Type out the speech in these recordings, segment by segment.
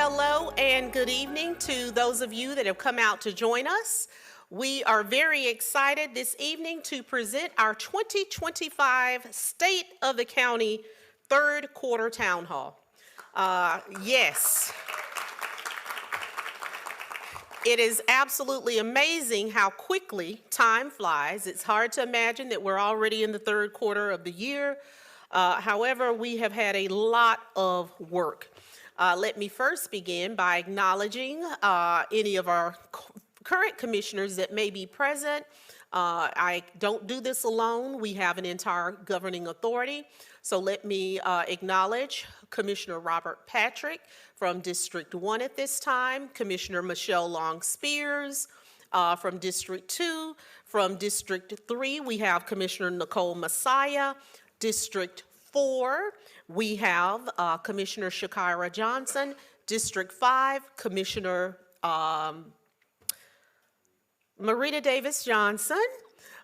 Hello and good evening to those of you that have come out to join us. We are very excited this evening to present our 2025 State of the County Third Quarter Town Hall. Yes. It is absolutely amazing how quickly time flies. It's hard to imagine that we're already in the third quarter of the year. However, we have had a lot of work. Let me first begin by acknowledging any of our current commissioners that may be present. I don't do this alone. We have an entire governing authority. So let me acknowledge Commissioner Robert Patrick from District 1 at this time, Commissioner Michelle Long-Spears from District 2. From District 3, we have Commissioner Nicole Messiah. District 4, we have Commissioner Shakira Johnson. District 5, Commissioner Marita Davis Johnson.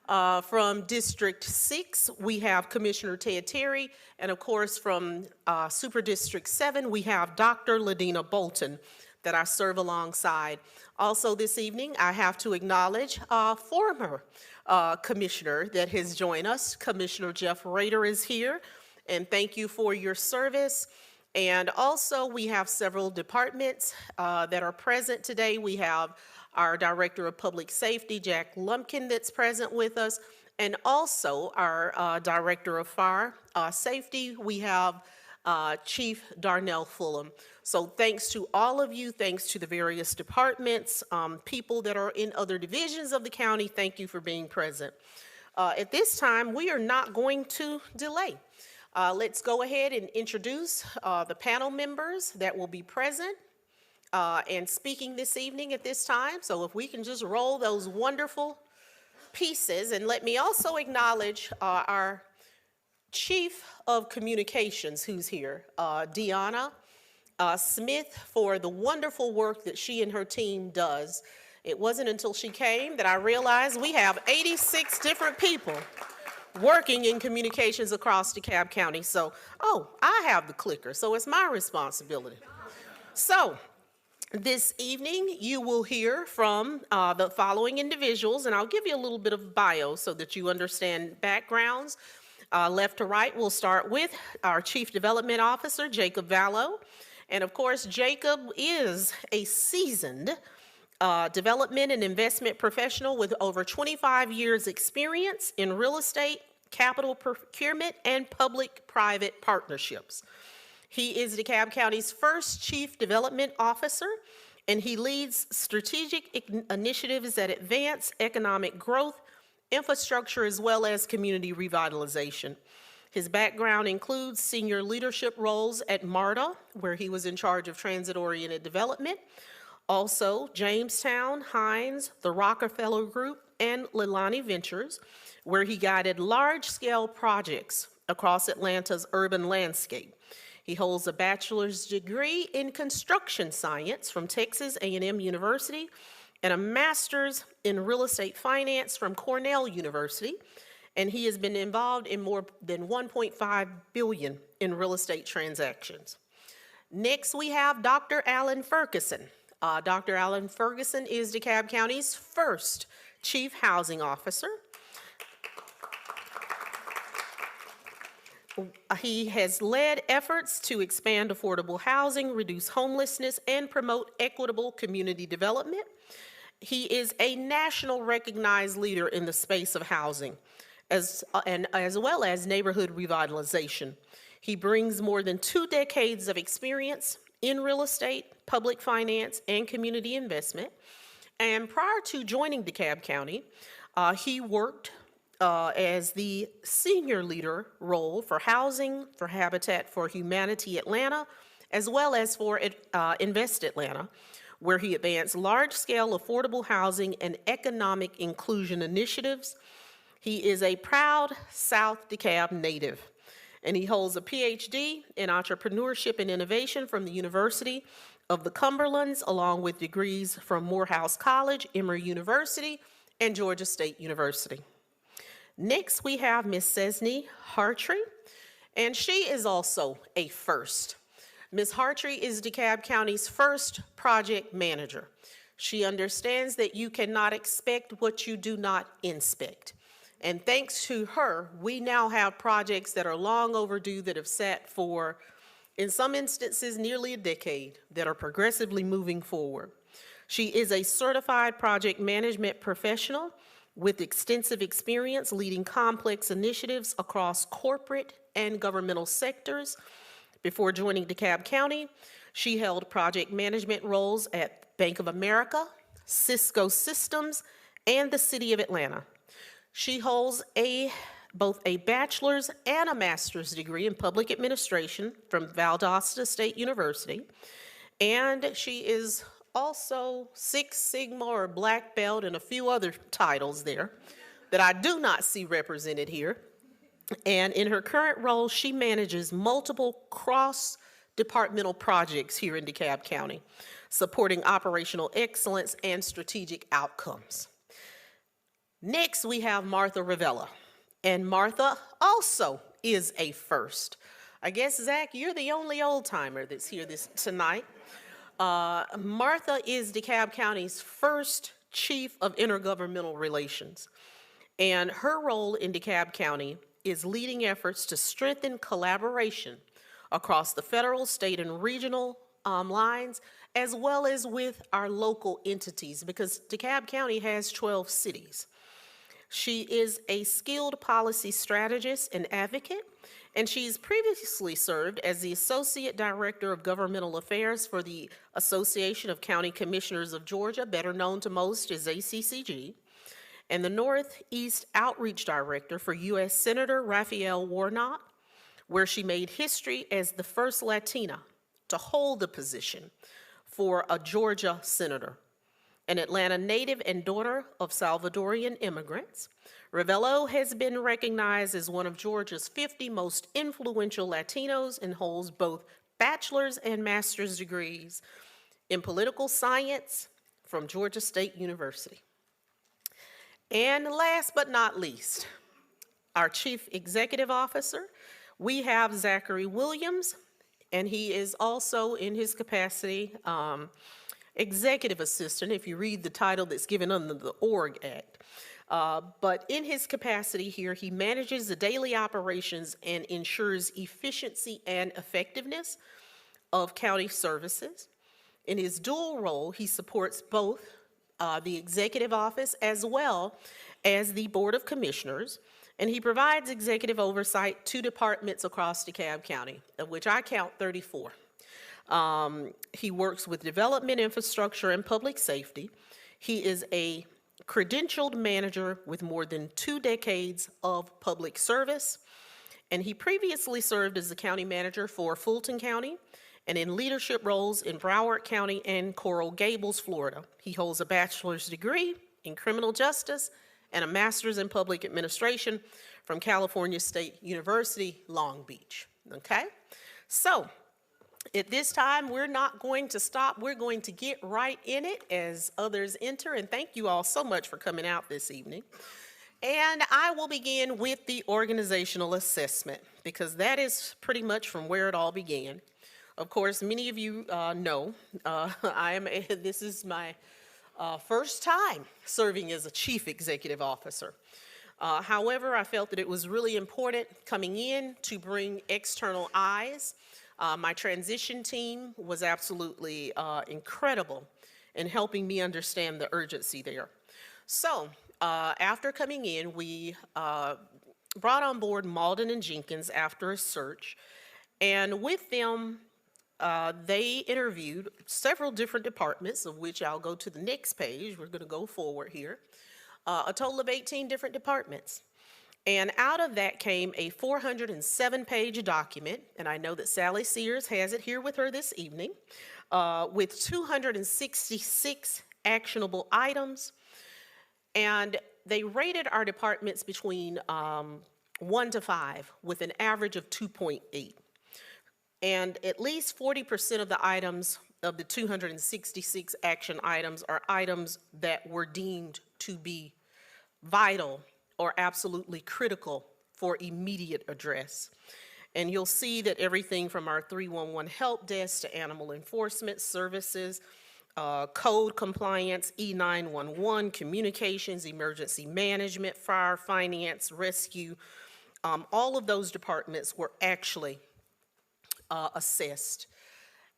From District 6, we have Commissioner Ted Terry. And of course, from Super District 7, we have Dr. Ladina Bolton that I serve alongside. Also this evening, I have to acknowledge a former commissioner that has joined us. Commissioner Jeff Rader is here, and thank you for your service. And also, we have several departments that are present today. We have our Director of Public Safety, Jack Lumpkin, that's present with us, and also our Director of Fire Safety. We have Chief Darnell Fulham. So thanks to all of you, thanks to the various departments, people that are in other divisions of the county, thank you for being present. At this time, we are not going to delay. Let's go ahead and introduce the panel members that will be present and speaking this evening at this time. So if we can just roll those wonderful pieces, and let me also acknowledge our Chief of Communications who's here, Deanna Smith, for the wonderful work that she and her team does. It wasn't until she came that I realized we have 86 different people working in communications across DeKalb County. So, I have the clicker, so it's my responsibility. So, this evening, you will hear from the following individuals, and I'll give you a little bit of bio so that you understand backgrounds. Left to right, we'll start with our Chief Development Officer, Jacob Vallow. And of course, Jacob is a seasoned development and investment professional with over 25 years experience in real estate, capital procurement, and public-private partnerships. He is DeKalb County's first Chief Development Officer, and he leads strategic initiatives that advance economic growth, infrastructure, as well as community revitalization. His background includes senior leadership roles at MARTA, where he was in charge of transit-oriented development, also Jamestown, Hines, the Rockefeller Group, and Lilani Ventures, where he guided large-scale projects across Atlanta's urban landscape. He holds a bachelor's degree in construction science from Texas A&M University and a master's in real estate finance from Cornell University, and he has been involved in more than $1.5 billion in real estate transactions. Next, we have Dr. Alan Ferguson. Dr. Alan Ferguson is DeKalb County's first Chief Housing Officer. He has led efforts to expand affordable housing, reduce homelessness, and promote equitable community development. He is a national recognized leader in the space of housing, as well as neighborhood revitalization. He brings more than 2 decades of experience in real estate, public finance, and community investment. And prior to joining DeKalb County, he worked as the senior leader role for housing for Habitat for Humanity Atlanta, as well as for Invest Atlanta, where he advanced large-scale affordable housing and economic inclusion initiatives. He is a proud South DeKalb native, and he holds a PhD in entrepreneurship and innovation from the University of the Cumberlands, along with degrees from Morehouse College, Emory University, and Georgia State University. Next, we have Ms. Cesney Hartree, and she is also a first. Ms. Hartree is DeKalb County's first project manager. She understands that you cannot expect what you do not inspect. And thanks to her, we now have projects that are long overdue that have sat for, in some instances, nearly a decade, that are progressively moving forward. She is a certified project management professional with extensive experience leading complex initiatives across corporate and governmental sectors. Before joining DeKalb County, she held project management roles at Bank of America, Cisco Systems, and the City of Atlanta. She holds both a bachelor's and a master's degree in public administration from Valdosta State University, and she is also Six Sigma or Black Belt and a few other titles there that I do not see represented here. And in her current role, she manages multiple cross-departmental projects here in DeKalb County, supporting operational excellence and strategic outcomes. Next, we have Martha Ravella, and Martha also is a first. I guess, Zach, you're the only old-timer that's here tonight. Martha is DeKalb County's first Chief of Intergovernmental Relations, and her role in DeKalb County is leading efforts to strengthen collaboration across the federal, state, and regional lines, as well as with our local entities, because DeKalb County has 12 cities. She is a skilled policy strategist and advocate, and she's previously served as the Associate Director of Governmental Affairs for the Association of County Commissioners of Georgia, better known to most as ACCG, and the Northeast Outreach Director for U.S. Senator Raphael Warnock, where she made history as the first Latina to hold the position for a Georgia senator. An Atlanta native and daughter of Salvadorian immigrants, Ravella has been recognized as one of Georgia's 50 most influential Latinos and holds both bachelor's and master's degrees in political science from Georgia State University. And last but not least, our Chief Executive Officer, we have Zachary Williams, and he is also in his capacity Executive Assistant, if you read the title that's given under the Org Act. But in his capacity here, he manages the daily operations and ensures efficiency and effectiveness of county services. In his dual role, he supports both the Executive Office as well as the Board of Commissioners, and he provides executive oversight to departments across DeKalb County, of which I count 34. He works with development, infrastructure, and public safety. He is a credentialed manager with more than 2 decades of public service, and he previously served as the county manager for Fulton County and in leadership roles in Broward County and Coral Gables, Florida. He holds a bachelor's degree in criminal justice and a master's in public administration from California State University, Long Beach. Okay? So, at this time, we're not going to stop. We're going to get right in it as others enter, and thank you all so much for coming out this evening. And I will begin with the organizational assessment, because that is pretty much from where it all began. Of course, many of you know this is my first time serving as a Chief Executive Officer. However, I felt that it was really important coming in to bring external eyes. My transition team was absolutely incredible in helping me understand the urgency there. So after coming in, we brought on board Malden and Jenkins after a search, and with them, they interviewed several different departments, of which I'll go to the next page. We're going to go forward here. A total of 18 different departments. And out of that came a 407-page document, and I know that Sally Sears has it here with her this evening, with 266 actionable items. And they rated our departments between 1 to 5, with an average of 2.8. And at least 40% of the items of the 266 action items are items that were deemed to be vital or absolutely critical for immediate address. And you'll see that everything from our 311 help desk to animal enforcement services, code compliance, E911, communications, emergency management, fire, finance, rescue, all of those departments were actually assessed.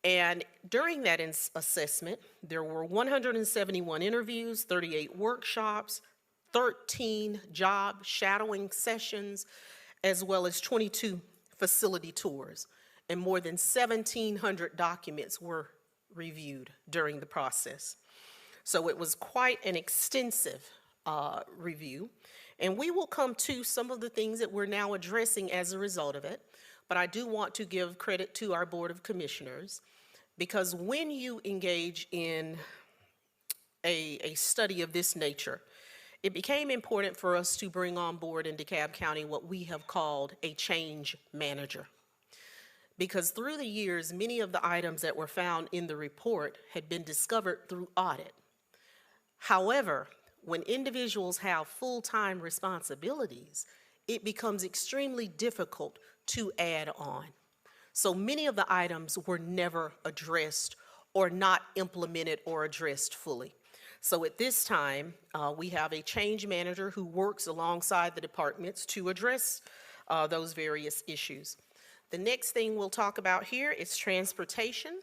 And during that assessment, there were 171 interviews, 38 workshops, 13 job shadowing sessions, as well as 22 facility tours. And more than 1,700 documents were reviewed during the process. So it was quite an extensive review. And we will come to some of the things that we're now addressing as a result of it. But I do want to give credit to our Board of Commissioners, because when you engage in a study of this nature, it became important for us to bring on board in DeKalb County what we have called a change manager. Because through the years, many of the items that were found in the report had been discovered through audit. However, when individuals have full-time responsibilities, it becomes extremely difficult to add on. So many of the items were never addressed or not implemented or addressed fully. So at this time, we have a change manager who works alongside the departments to address those various issues. The next thing we'll talk about here is transportation.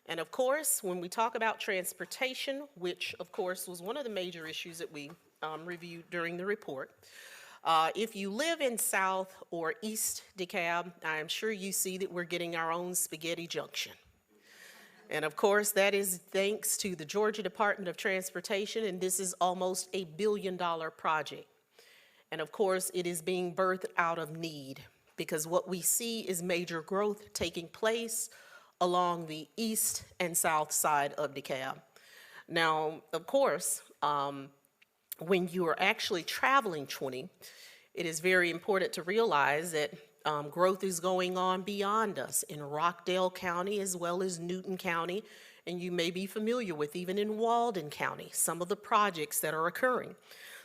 And of course, when we talk about transportation, which of course was one of the major issues that we reviewed during the report, if you live in South or East DeKalb, I'm sure you see that we're getting our own spaghetti junction. And of course, that is thanks to the Georgia Department of Transportation, and this is almost $1 billion project. And of course, it is being birthed out of need, because what we see is major growth taking place along the east and south side of DeKalb. Now, of course, when you are actually traveling 20, it is very important to realize that growth is going on beyond us in Rockdale County as well as Newton County, and you may be familiar with even in Walden County, some of the projects that are occurring.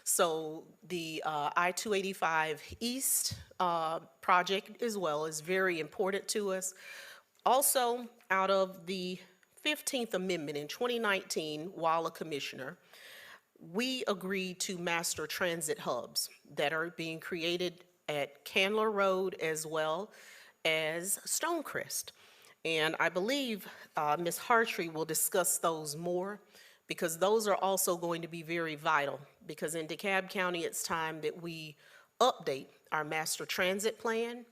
So the I-285 East project as well is very important to us. Also, out of the 15th Amendment in 2019, while a commissioner, we agreed to master transit hubs that are being created at Candler Road as well as Stonecrest. And I believe Ms. Hartree will discuss those more, because those are also going to be very vital, because in DeKalb County it's time that we update our master transit plan,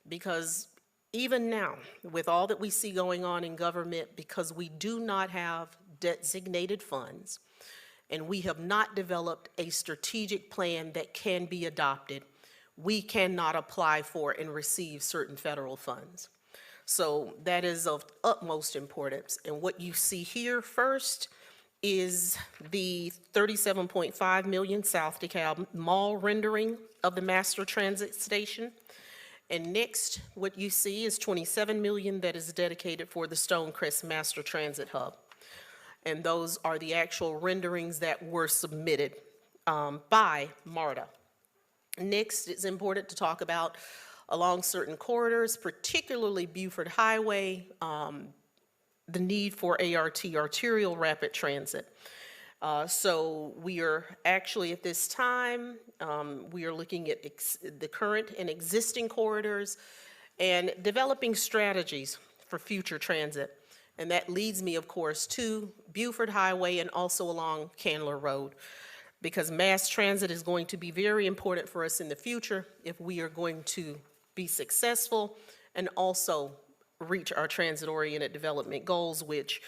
because even now, with all that we see going on in government, because we do not have designated funds and we have not developed a strategic plan that can be adopted, we cannot apply for and receive certain federal funds. So that is of utmost importance. And what you see here first is the $37.5 million South DeKalb Mall rendering of the master transit station. And next, what you see is $27 million that is dedicated for the Stonecrest Master Transit Hub. And those are the actual renderings that were submitted by MARTA. Next, it's important to talk about along certain corridors, particularly Buford Highway, the need for ART, arterial rapid transit. So we are actually at this time, we are looking at the current and existing corridors and developing strategies for future transit. And that leads me, of course, to Buford Highway and also along Candler Road, because mass transit is going to be very important for us in the future if we are going to be successful and also reach our transit-oriented development goals, which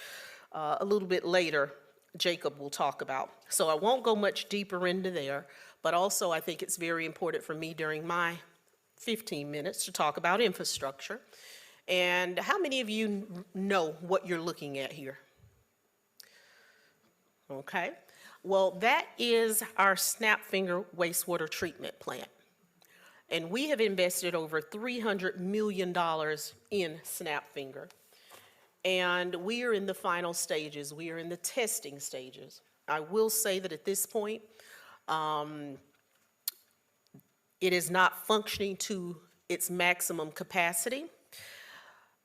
a little bit later Jacob will talk about. So I won't go much deeper into there, but also I think it's very important for me during my 15 minutes to talk about infrastructure. And how many of you know what you're looking at here? Okay. Well, that is our Snapfinger wastewater treatment plant. And we have invested over $300 million in Snapfinger. And we are in the final stages. We are in the testing stages. I will say that at this point, it is not functioning to its maximum capacity.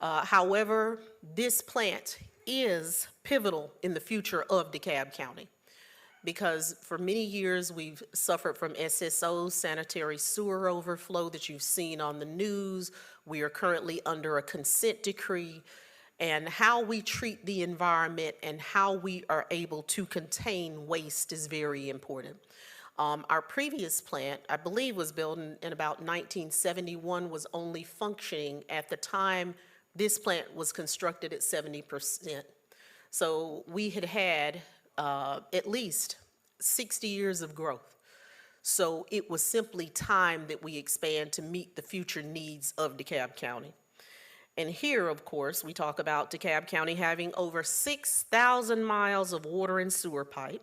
However, this plant is pivotal in the future of DeKalb County because for many years we've suffered from SSO, sanitary sewer overflow that you've seen on the news. We are currently under a consent decree, and how we treat the environment and how we are able to contain waste is very important. Our previous plant, I believe, was built in about 1971, was only functioning at the time this plant was constructed at 70%. So we had had at least 60 years of growth. So it was simply time that we expand to meet the future needs of DeKalb County. And here, of course, we talk about DeKalb County having over 6,000 miles of water and sewer pipe.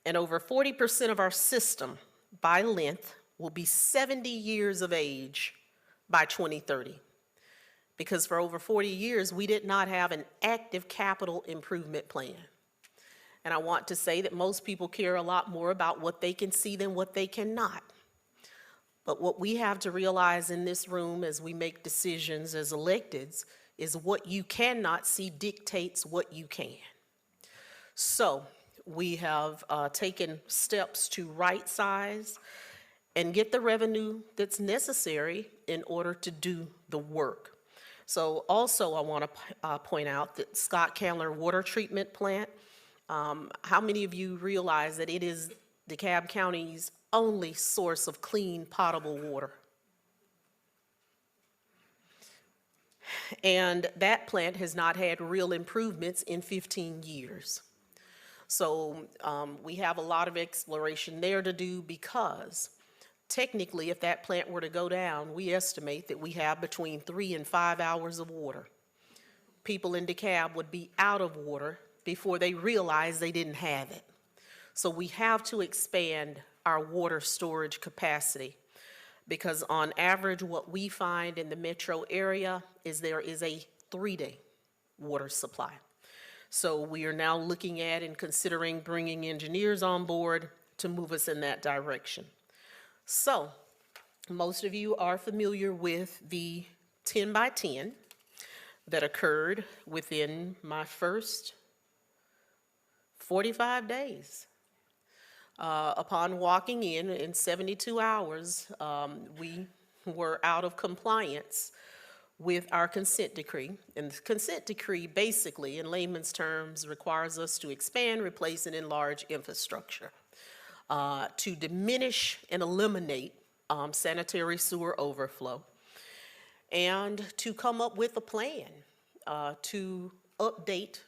And over 40% of our system by length will be 70 years of age by 2030. Because for over 40 years, we did not have an active capital improvement plan. And I want to say that most people care a lot more about what they can see than what they cannot. But what we have to realize in this room as we make decisions as electeds is what you cannot see dictates what you can. So we have taken steps to right size and get the revenue that's necessary in order to do the work. So also I want to point out that Scott Candler Water Treatment Plant, how many of you realize that it is DeKalb County's only source of clean potable water? And that plant has not had real improvements in 15 years. So we have a lot of exploration there to do because technically if that plant were to go down, we estimate that we have between 3 and 5 hours of water. People in DeKalb would be out of water before they realized they didn't have it. So we have to expand our water storage capacity because on average what we find in the metro area is there is a 3-day water supply. So we are now looking at and considering bringing engineers on board to move us in that direction. So most of you are familiar with the 10 by 10 that occurred within my first 45 days. Upon walking in 72 hours, we were out of compliance with our consent decree. And the consent decree basically, in layman's terms, requires us to expand, replace, and enlarge infrastructure to diminish and eliminate sanitary sewer overflow and to come up with a plan to update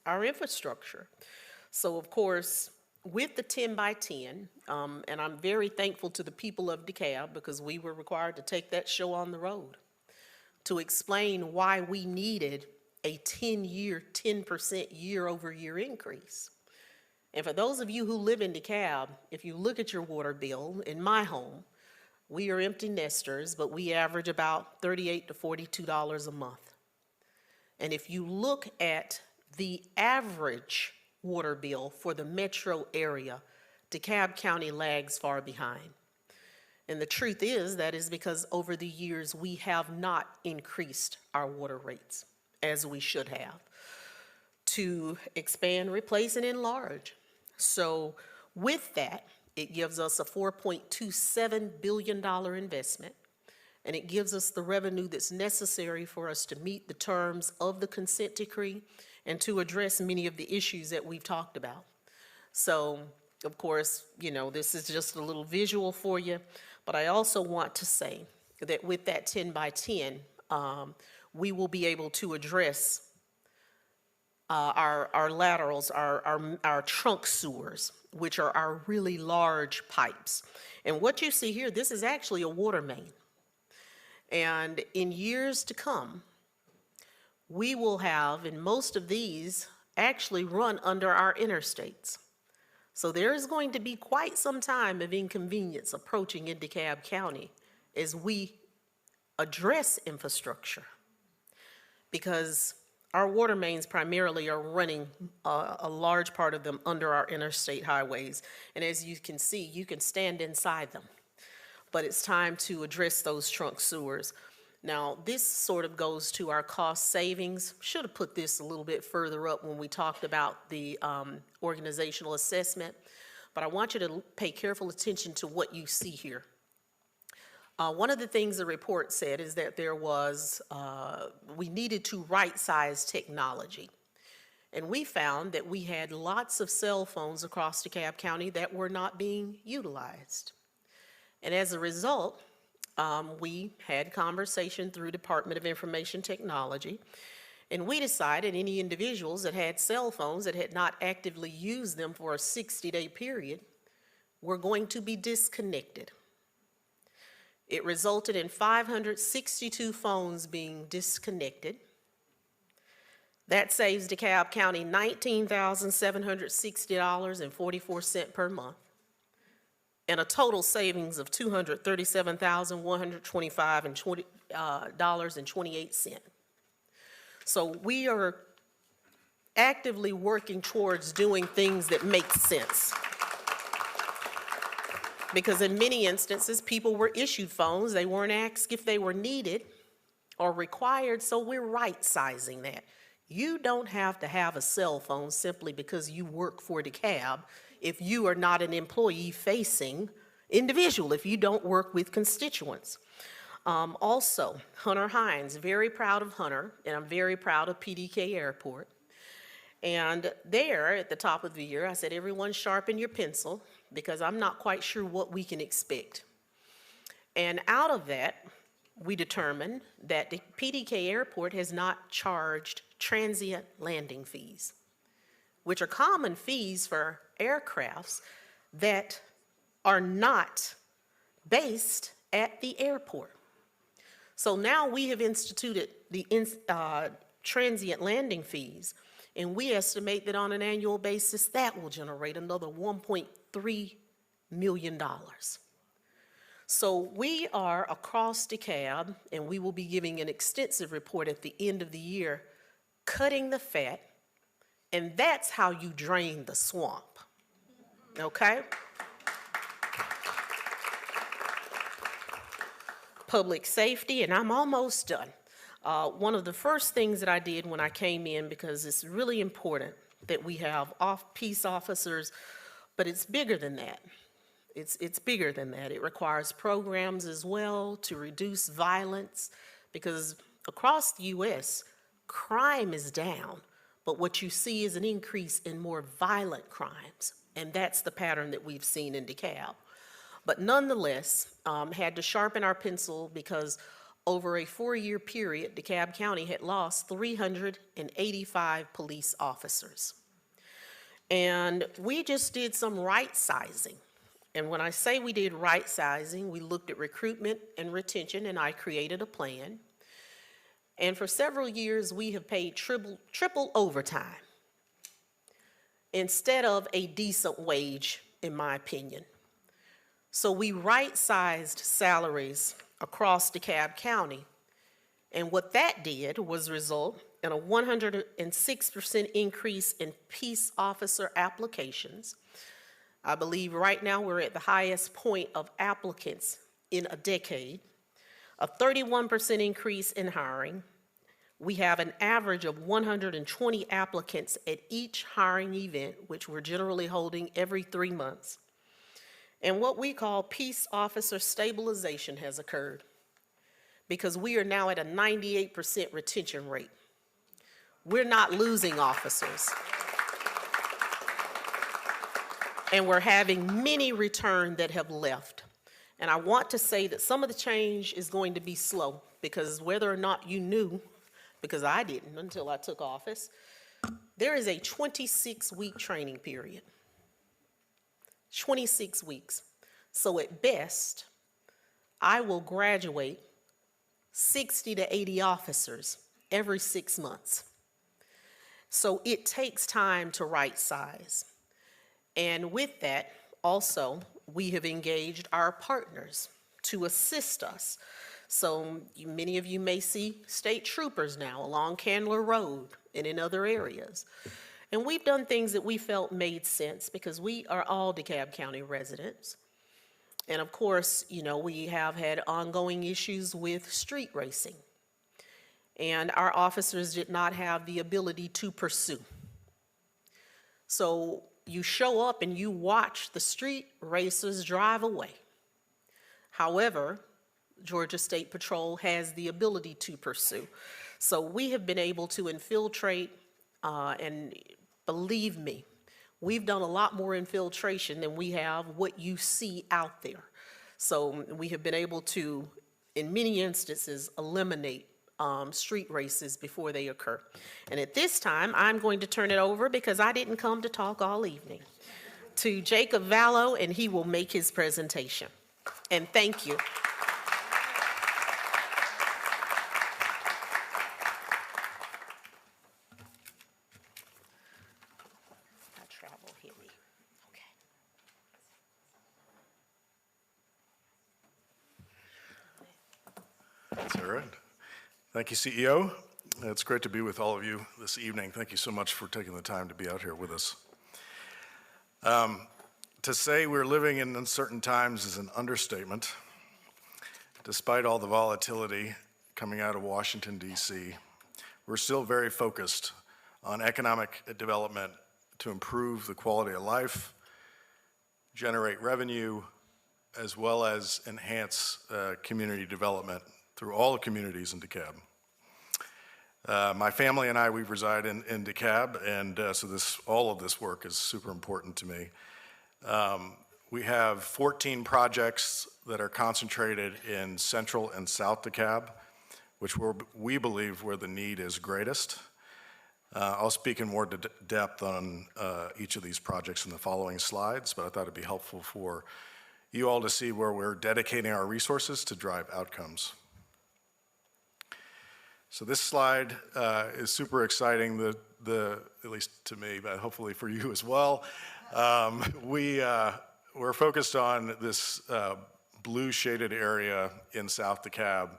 our infrastructure. So of course, with the 10 by 10, and I'm very thankful to the people of DeKalb because we were required to take that show on the road to explain why we needed a 10% year-over-year increase. And for those of you who live in DeKalb, if you look at your water bill, in my home, we are empty nesters, but we average about $38 to $42 a month. And if you look at the average water bill for the metro area, DeKalb County lags far behind. And the truth is that is because over the years we have not increased our water rates as we should have to expand, replace, and enlarge. So with that, it gives us a $4.27 billion investment, and it gives us the revenue that's necessary for us to meet the terms of the consent decree and to address many of the issues that we've talked about. So, of course, you know, this is just a little visual for you, but I also want to say that with that 10 by 10, we will be able to address our laterals, our trunk sewers, which are our really large pipes. And what you see here, this is actually a water main. And in years to come, we will have, and most of these actually run under our interstates. So there is going to be quite some time of inconvenience approaching in DeKalb County as we address infrastructure, because our water mains primarily are running a large part of them under our interstate highways. And as you can see, you can stand inside them. but it's time to address those trunk sewers. Now, this sort of goes to our cost savings. Should have put this a little bit further up when we talked about the organizational assessment, but I want you to pay careful attention to what you see here. One of the things the report said is that there was, we needed to right-size technology. And we found that we had lots of cell phones across DeKalb County that were not being utilized. And as a result, we had conversation through Department of Information Technology, and we decided any individuals that had cell phones that had not actively used them for a 60-day period were going to be disconnected. It resulted in 562 phones being disconnected. That saves DeKalb County $19,760.44 per month, and a total savings of $237,125.28. So we are actively working towards doing things that make sense. Because in many instances, people were issued phones, they weren't asked if they were needed or required, so we're right-sizing that. You don't have to have a cell phone simply because you work for DeKalb if you are not an employee-facing individual, if you don't work with constituents. Also, Hunter Hines, very proud of Hunter, and I'm very proud of PDK Airport. And there, at the top of the year, I said, everyone sharpen your pencil, because I'm not quite sure what we can expect. And out of that, we determined that the PDK Airport has not charged transient landing fees, which are common fees for aircrafts that are not based at the airport. So now we have instituted the transient landing fees, and we estimate that on an annual basis that will generate another $1.3 million. So we are across DeKalb, and we will be giving an extensive report at the end of the year, cutting the fat, and that's how you drain the swamp, okay? Public safety, and I'm almost done. One of the first things that I did when I came in, because it's really important that we have peace officers, but it's bigger than that. It's bigger than that. It requires programs as well to reduce violence, because across the U.S., crime is down, but what you see is an increase in more violent crimes, and that's the pattern that we've seen in DeKalb. But nonetheless, had to sharpen our pencil because over a 4-year period, DeKalb County had lost 385 police officers. And we just did some right sizing. And when I say we did right sizing, we looked at recruitment and retention, and I created a plan. And for several years, we have paid triple overtime instead of a decent wage, in my opinion. So we right-sized salaries across DeKalb County, and what that did was result in a 106% increase in peace officer applications. I believe right now we're at the highest point of applicants in a decade, a 31% increase in hiring. We have an average of 120 applicants at each hiring event, which we're generally holding every 3 months. And what we call peace officer stabilization has occurred, because we are now at a 98% retention rate. We're not losing officers. And we're having many return that have left. And I want to say that some of the change is going to be slow, because whether or not you knew, because I didn't until I took office, there is a 26-week training period. 26 weeks. So at best, I will graduate 60 to 80 officers every 6 months. So it takes time to right size. And with that, also, we have engaged our partners to assist us. So many of you may see state troopers now along Candler Road and in other areas. And we've done things that we felt made sense, because we are all DeKalb County residents. And of course, we have had ongoing issues with street racing. And our officers did not have the ability to pursue. So you show up and you watch the street racers drive away. However, Georgia State Patrol has the ability to pursue. So we have been able to infiltrate, and believe me, we've done a lot more infiltration than we have what you see out there. So we have been able to, in many instances, eliminate street races before they occur. And at this time, I'm going to turn it over, because I didn't come to talk all evening, to Jacob Vallow, and he will make his presentation. And thank you. Travel hit me. Okay. That's all right. Thank you, CEO. It's great to be with all of you this evening. Thank you so much for taking the time to be out here with us. To say we're living in uncertain times is an understatement. Despite all the volatility coming out of Washington, D.C., we're still very focused on economic development to improve the quality of life, generate revenue, as well as enhance community development through all the communities in DeKalb. My family and I, we reside in DeKalb, and so all of this work is super important to me. We have 14 projects that are concentrated in Central and South DeKalb, which we believe where the need is greatest. I'll speak in more depth on each of these projects in the following slides, but I thought it'd be helpful for you all to see where we're dedicating our resources to drive outcomes. So this slide is super exciting, at least to me, but hopefully for you as well. We're focused on this blue shaded area in South DeKalb,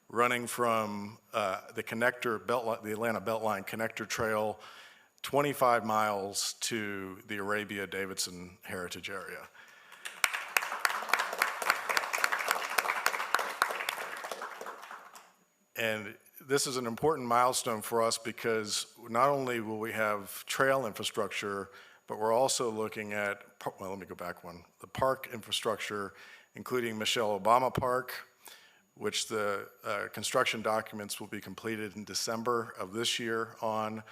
running from the Atlanta Beltline Connector Trail, 25 miles to the Arabia-Davidson Heritage Area. And this is an important milestone for us because not only will we have trail infrastructure, but we're also looking at, well, let me go back one, the park infrastructure, including Michelle Obama Park, which the construction documents will be completed in December of this year on.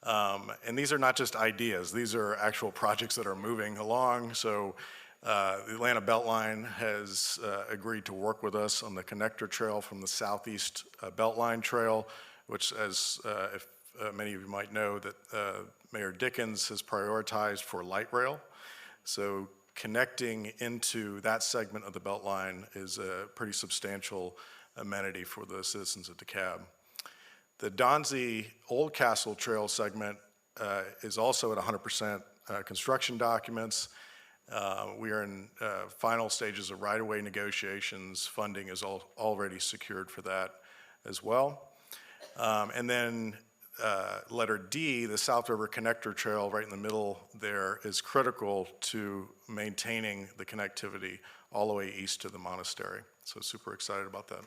And these are not just ideas, these are actual projects that are moving along. So the Atlanta Beltline has agreed to work with us on the connector trail from the Southeast Beltline Trail, which, as if many of you might know, that Mayor Dickens has prioritized for light rail. So connecting into that segment of the Beltline is a pretty substantial amenity for the citizens of DeKalb. The Donzie Old Castle Trail segment is also at 100% construction documents. We are in final stages of right-of-way negotiations. Funding is already secured for that as well. And then letter D, the South River Connector Trail right in the middle there is critical to maintaining the connectivity all the way east to the monastery. So super excited about that.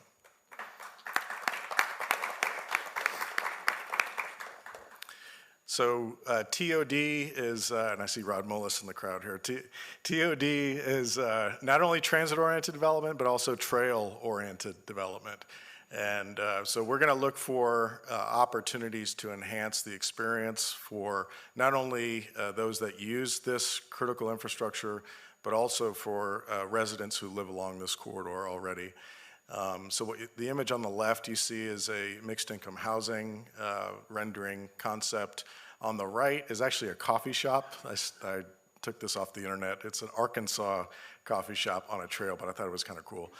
So TOD is, and I see Rod Mullis in the crowd here, TOD is not only transit-oriented development, but also trail-oriented development. And so we're gonna look for opportunities to enhance the experience for not only those that use this critical infrastructure, but also for residents who live along this corridor already. So the image on the left you see is a mixed income housing rendering concept. On the right is actually a coffee shop. I took this off the internet. It's an Arkansas coffee shop on a trail, but I thought it was kind of cool.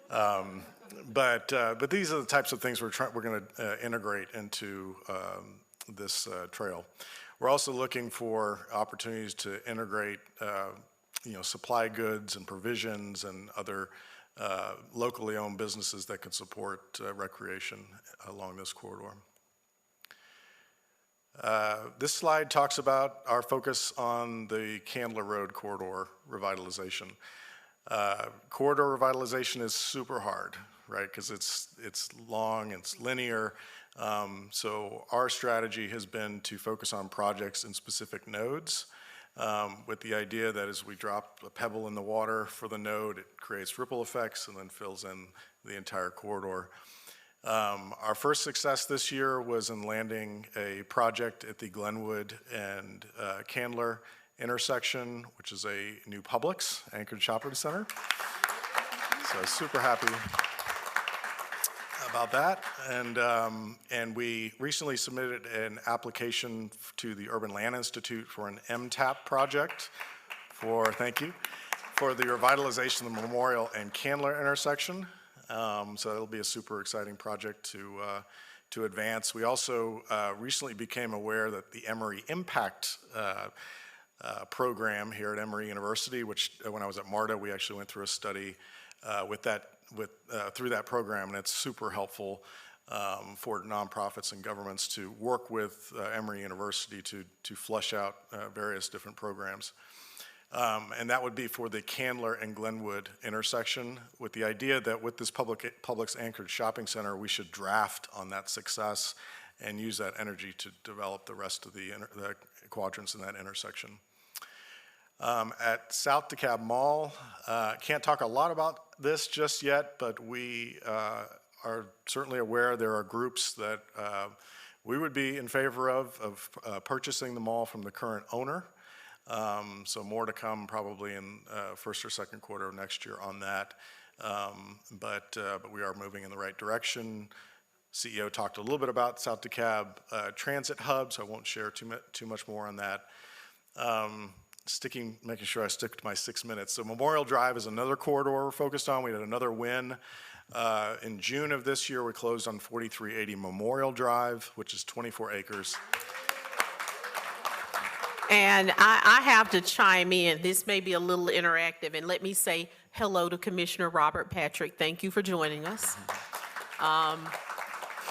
But these are the types of things we're going to integrate into this trail. We're also looking for opportunities to integrate supply goods and provisions and other locally owned businesses that can support recreation along this corridor. This slide talks about our focus on the Candler Road corridor revitalization. Corridor revitalization is super hard, right? Because it's long, it's linear. So our strategy has been to focus on projects in specific nodes, with the idea that as we drop a pebble in the water for the node, it creates ripple effects and then fills in the entire corridor. Our first success this year was in landing a project at the Glenwood and Candler intersection, which is a new Publix anchored shopping center. So super happy about that. And we recently submitted an application to the Urban Land Institute for an MTAP project thank you, for the revitalization of the Memorial and Candler intersection. So it'll be a super exciting project to advance. We also recently became aware that the Emory Impact program here at Emory University, which when I was at MARTA, we actually went through a study through that program, and it's super helpful for nonprofits and governments to work with Emory University to flesh out various different programs. And that would be for the Candler and Glenwood intersection, with the idea that with this Publix anchored shopping center, we should draft on that success and use that energy to develop the rest of the quadrants in that intersection. At South DeKalb Mall, can't talk a lot about this just yet, but we are certainly aware there are groups that we would be in favor of purchasing the mall from the current owner. So more to come probably in first or second quarter of next year on that. But we are moving in the right direction. CEO talked a little bit about South DeKalb transit hub, so I won't share too much more on that. Making sure I stick to my 6 minutes. So Memorial Drive is another corridor we're focused on. We had another win. In June of this year, we closed on 4380 Memorial Drive, which is 24 acres. And I have to chime in. This may be a little interactive, and let me say hello to Commissioner Robert Patrick. Thank you for joining us.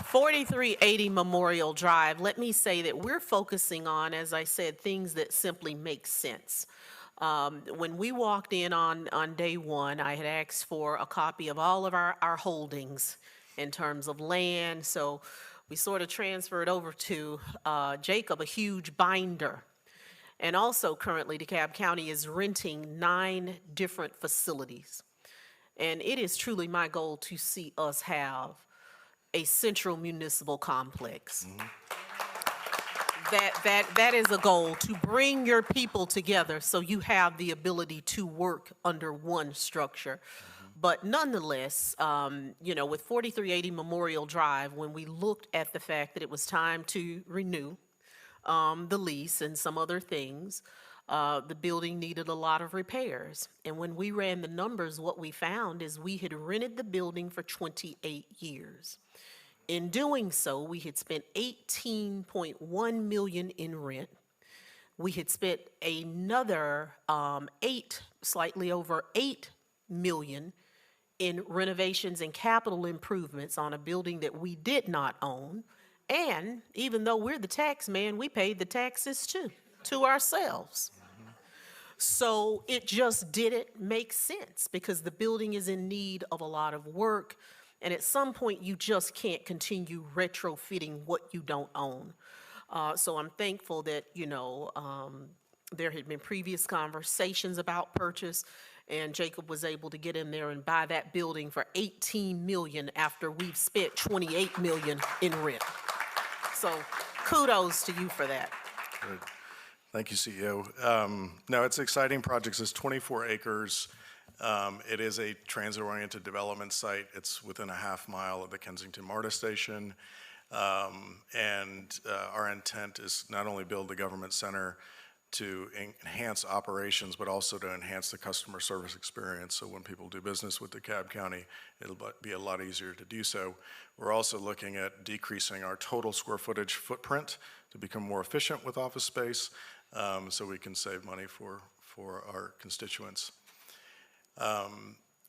4380 Memorial Drive, let me say that we're focusing on, as I said, things that simply make sense. When we walked in on day one, I had asked for a copy of all of our holdings in terms of land, so we sort of transferred over to Jacob a huge binder. And also currently DeKalb County is renting 9 different facilities. And it is truly my goal to see us have a central municipal complex. That is a goal, to bring your people together so you have the ability to work under one structure. But nonetheless, with 4380 Memorial Drive, when we looked at the fact that it was time to renew the lease and some other things, the building needed a lot of repairs. And when we ran the numbers, what we found is we had rented the building for 28 years. In doing so, we had spent $18.1 million in rent. We had spent another slightly over $8 million in renovations and capital improvements on a building that we did not own. And even though we're the tax man, we paid the taxes too, to ourselves. So it just didn't make sense because the building is in need of a lot of work. And at some point, you just can't continue retrofitting what you don't own. So I'm thankful that, there had been previous conversations about purchase, and Jacob was able to get in there and buy that building for $18 million after we've spent $28 million in rent. So kudos to you for that. Good. Thank you, CEO. No, it's exciting projects. It's 24 acres. It is a transit-oriented development site. It's within a half mile of the Kensington MARTA station. And our intent is not only build the government center to enhance operations, but also to enhance the customer service experience. So when people do business with DeKalb County, it'll be a lot easier to do so. We're also looking at decreasing our total square footage footprint to become more efficient with office space, so we can save money for our constituents.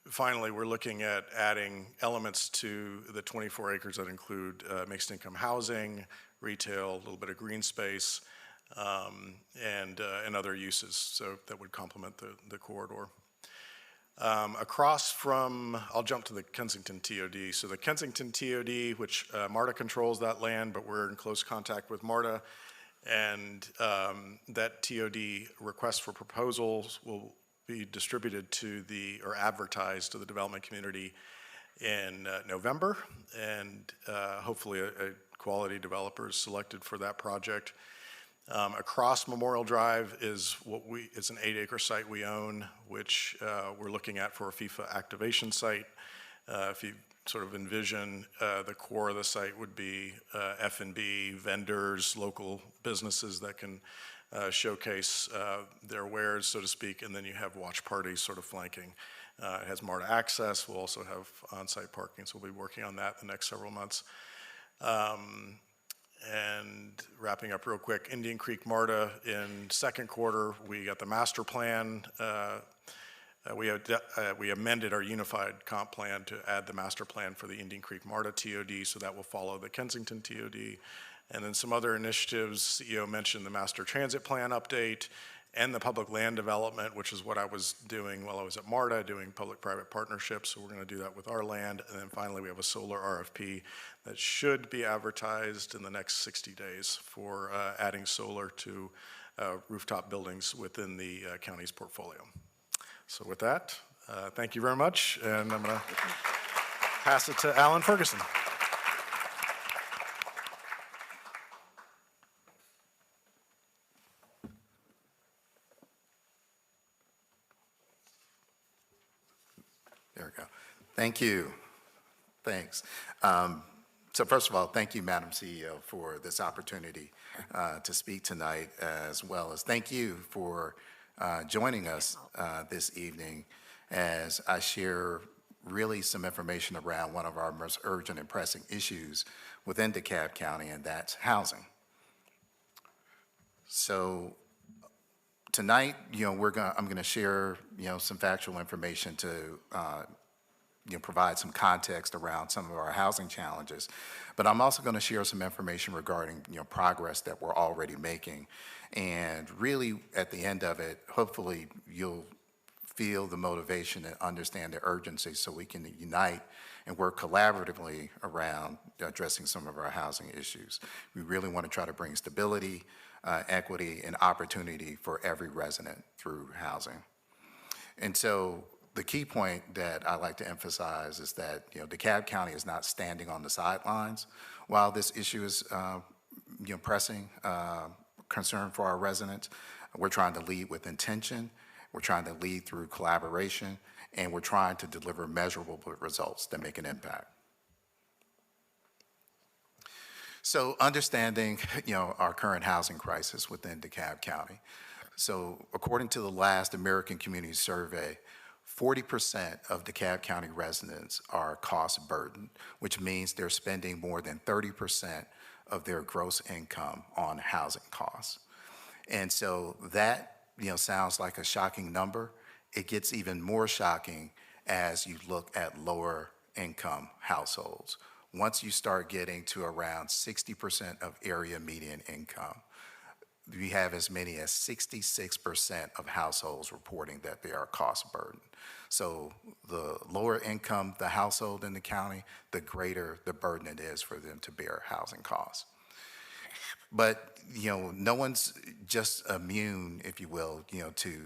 Finally, we're looking at adding elements to the 24 acres that include mixed income housing, retail, a little bit of green space, and other uses, so that would complement the corridor. Across from, I'll jump to the Kensington TOD. So the Kensington TOD, which MARTA controls that land, but we're in close contact with MARTA, and that TOD request for proposals will be distributed to or advertised to the development community in November, and hopefully a quality developer is selected for that project. Across Memorial Drive is it's an 8-acre site we own, which we're looking at for a FIFA activation site. If you sort of envision the core of the site would be F&B, vendors, local businesses that can showcase their wares, so to speak, and then you have watch parties sort of flanking. It has MARTA access. We'll also have on-site parking, so we'll be working on that the next several months. And wrapping up real quick, Indian Creek MARTA in second quarter, we got the master plan. We amended our unified comp plan to add the master plan for the Indian Creek MARTA TOD, so that will follow the Kensington TOD. And then some other initiatives, CEO mentioned the master transit plan update and the public land development, which is what I was doing while I was at MARTA, doing public-private partnerships, so we're gonna do that with our land. And then finally, we have a solar RFP that should be advertised in the next 60 days for adding solar to rooftop buildings within the county's portfolio. So with that, thank you very much, and I'm gonna pass it to Alan Ferguson. There we go. Thank you. Thanks. So first of all, thank you, Madam CEO, for this opportunity to speak tonight, as well as thank you for joining us this evening as I share really some information around one of our most urgent and pressing issues within DeKalb County, and that's housing. So tonight, I'm going to share, some factual information to, provide some context around some of our housing challenges. But I'm also going to share some information regarding, progress that we're already making. And really, at the end of it, hopefully you'll feel the motivation and understand the urgency so we can unite and work collaboratively around addressing some of our housing issues. We really want to try to bring stability, equity, and opportunity for every resident through housing. And so the key point that I like to emphasize is that, DeKalb County is not standing on the sidelines while this issue is, pressing concern for our residents. We're trying to lead with intention. We're trying to lead through collaboration, and we're trying to deliver measurable results that make an impact. So understanding, our current housing crisis within DeKalb County. So according to the last American Community Survey, 40% of DeKalb County residents are cost burdened, which means they're spending more than 30% of their gross income on housing costs. And so that, sounds like a shocking number. It gets even more shocking as you look at lower income households. Once you start getting to around 60% of area median income, we have as many as 66% of households reporting that they are cost burdened. So the lower income the household in the county, the greater the burden it is for them to bear housing costs. But, no one's just immune, if you will, to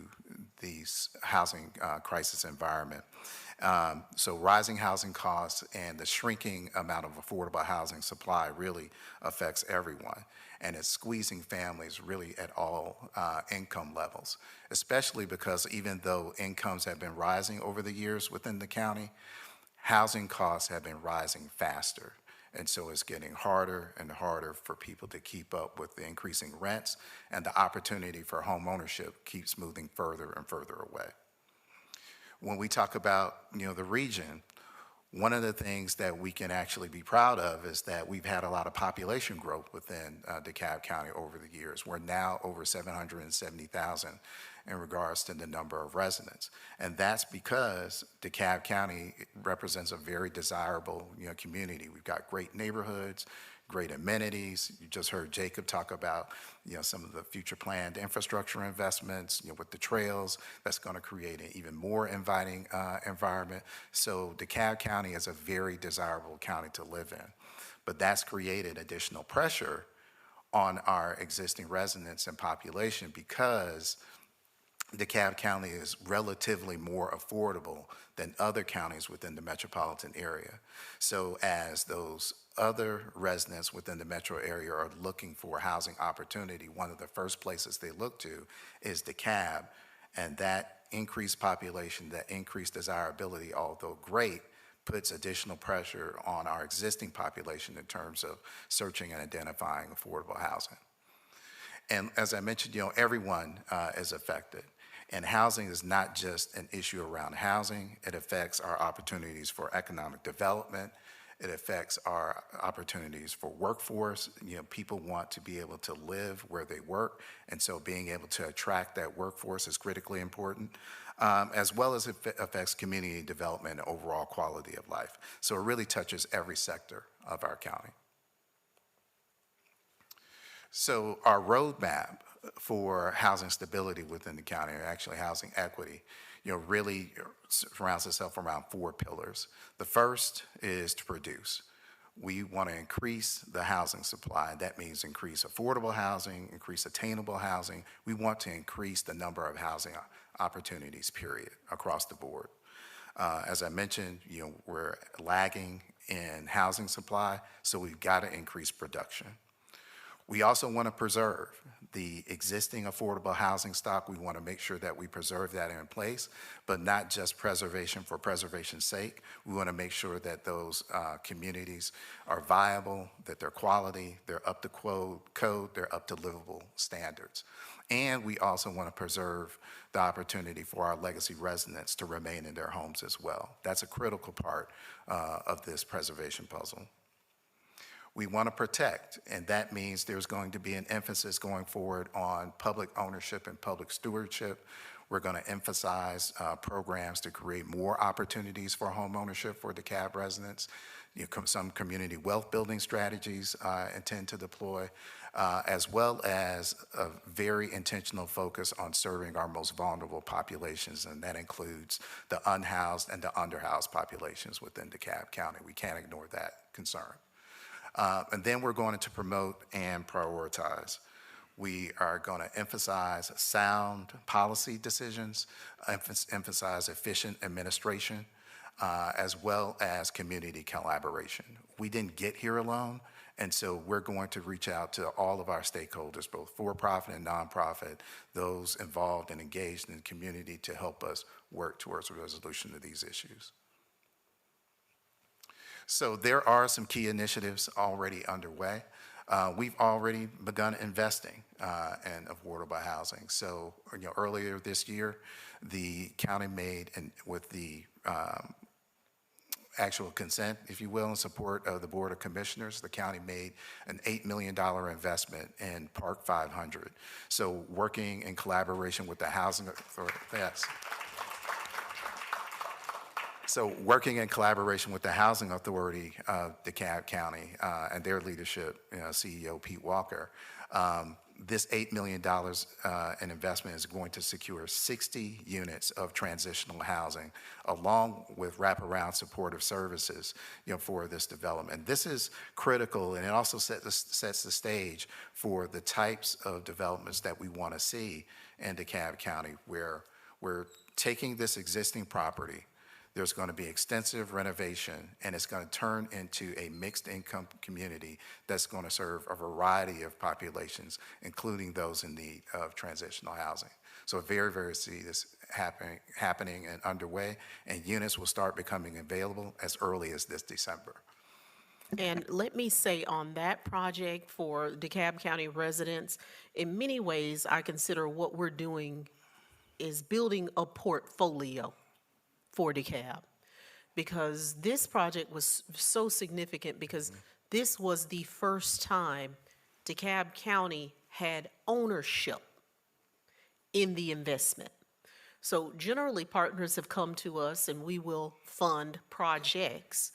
these housing crisis environment. So rising housing costs and the shrinking amount of affordable housing supply really affects everyone. And it's squeezing families really at all income levels, especially because even though incomes have been rising over the years within the county, housing costs have been rising faster. And so it's getting harder and harder for people to keep up with the increasing rents, and the opportunity for home ownership keeps moving further and further away. When we talk about, the region, one of the things that we can actually be proud of is that we've had a lot of population growth within DeKalb County over the years. We're now over 770,000 in regards to the number of residents. And that's because DeKalb County represents a very desirable, community. We've got great neighborhoods, great amenities. You just heard Jacob talk about, some of the future planned infrastructure investments, with the trails, that's going to create an even more inviting environment. So DeKalb County is a very desirable county to live in, but that's created additional pressure on our existing residents and population because DeKalb County is relatively more affordable than other counties within the metropolitan area. So as those other residents within the metro area are looking for housing opportunity, one of the first places they look to is DeKalb, and that increased population, that increased desirability, although great, puts additional pressure on our existing population in terms of searching and identifying affordable housing. And as I mentioned, everyone is affected. And housing is not just an issue around housing. It affects our opportunities for economic development. It affects our opportunities for workforce. People want to be able to live where they work, and so being able to attract that workforce is critically important, as well as it affects community development and overall quality of life. So it really touches every sector of our county. So our roadmap for housing stability within the county, or actually housing equity, really surrounds itself around 4 pillars. The first is to produce. We want to increase the housing supply. That means increase affordable housing, increase attainable housing. We want to increase the number of housing opportunities, period, across the board. As I mentioned, we're lagging in housing supply, so we've got to increase production. We also want to preserve the existing affordable housing stock. We want to make sure that we preserve that in place, but not just preservation for preservation's sake. We want to make sure that those communities are viable, that they're quality, they're up to code, they're up to livable standards. And we also want to preserve the opportunity for our legacy residents to remain in their homes as well. That's a critical part of this preservation puzzle. We want to protect, and that means there's going to be an emphasis going forward on public ownership and public stewardship. We're going to emphasize programs to create more opportunities for home ownership for DeKalb residents. Some community wealth building strategies intend to deploy, as well as a very intentional focus on serving our most vulnerable populations, and that includes the unhoused and the underhoused populations within DeKalb County. We can't ignore that concern. And then we're going to promote and prioritize. We are going to emphasize sound policy decisions, emphasize efficient administration, as well as community collaboration. We didn't get here alone, and so we're going to reach out to all of our stakeholders, both for-profit and nonprofit, those involved and engaged in the community, to help us work towards a resolution of these issues. So there are some key initiatives already underway. We've already begun investing in affordable housing. So, earlier this year, the county made, and with the actual consent, if you will, in support of the Board of Commissioners, the county made an $8 million investment in Park 500. So, working in collaboration with the Housing Authority, yes. So working in collaboration with the Housing Authority of DeKalb County and their leadership, CEO Pete Walker, this $8 million in investment is going to secure 60 units of transitional housing, along with wraparound supportive services, for this development. This is critical, and it also sets the stage for the types of developments that we want to see in DeKalb County, where we're taking this existing property. There's going to be extensive renovation, and it's going to turn into a mixed income community that's going to serve a variety of populations, including those in need of transitional housing. So very, very see this happening and underway, and units will start becoming available as early as this December. And let me say on that project for DeKalb County residents, in many ways, I consider what we're doing is building a portfolio for DeKalb, because this project was so significant because this was the first time DeKalb County had ownership in the investment. So generally partners have come to us and we will fund projects,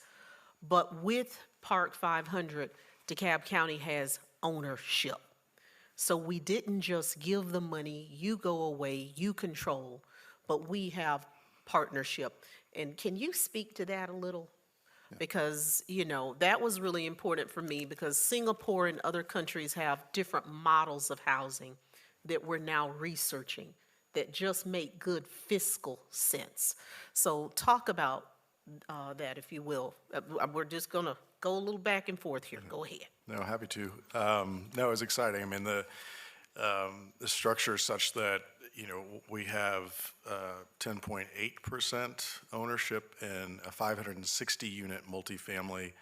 but with Park 500, DeKalb County has ownership. So we didn't just give the money, you go away, you control, but we have partnership. And can you speak to that a little? Because, you know, that was really important for me because Singapore and other countries have different models of housing that we're now researching that just make good fiscal sense. So talk about that, if you will. We're just gonna go a little back and forth here. Go ahead. No, happy to. No, it was exciting. I mean, the structure is such that, you know, we have 10.8% ownership in a 560-unit multifamily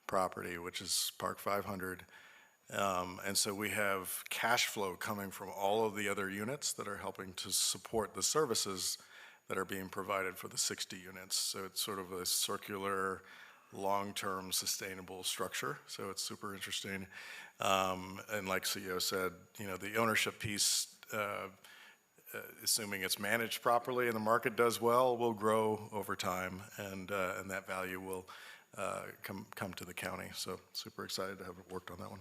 property, which is Park 500. And so we have cash flow coming from all of the other units that are helping to support the services that are being provided for the 60 units. So it's sort of a circular, long-term sustainable structure. So it's super interesting. And like CEO said, you know, the ownership piece, assuming it's managed properly and the market does well, will grow over time, and that value will come to the county. So super excited to have worked on that one.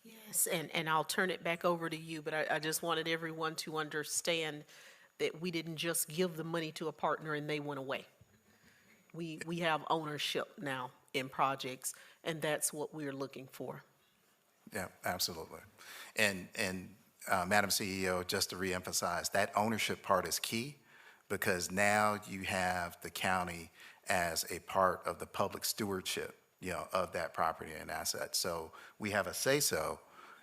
Yes, and I'll turn it back over to you, but I just wanted everyone to understand that we didn't just give the money to a partner and they went away. We have ownership now in projects, and that's what we're looking for. Yeah, absolutely. And Madam CEO, just to reemphasize, that ownership part is key because now you have the county as a part of the public stewardship, you know, of that property and asset. So we have a say-so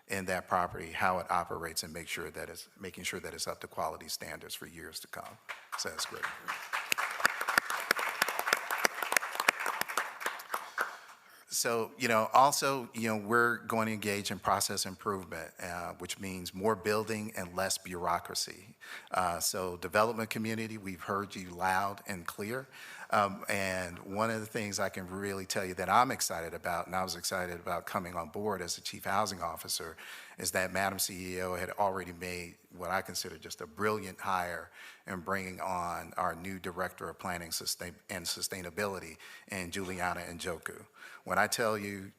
in that property, how it operates, and making sure that it's up to quality standards for years to come. So that's great. So, you know, also, you know, we're going to engage in process improvement, which means more building and less bureaucracy. So development community, we've heard you loud and clear. And one of the things I can really tell you that I'm excited about, and I was excited about coming on board as the Chief Housing Officer, is that Madam CEO had already made what I consider just a brilliant hire in bringing on our new Director of Planning and Sustainability in Juliana Njoku. When I tell you,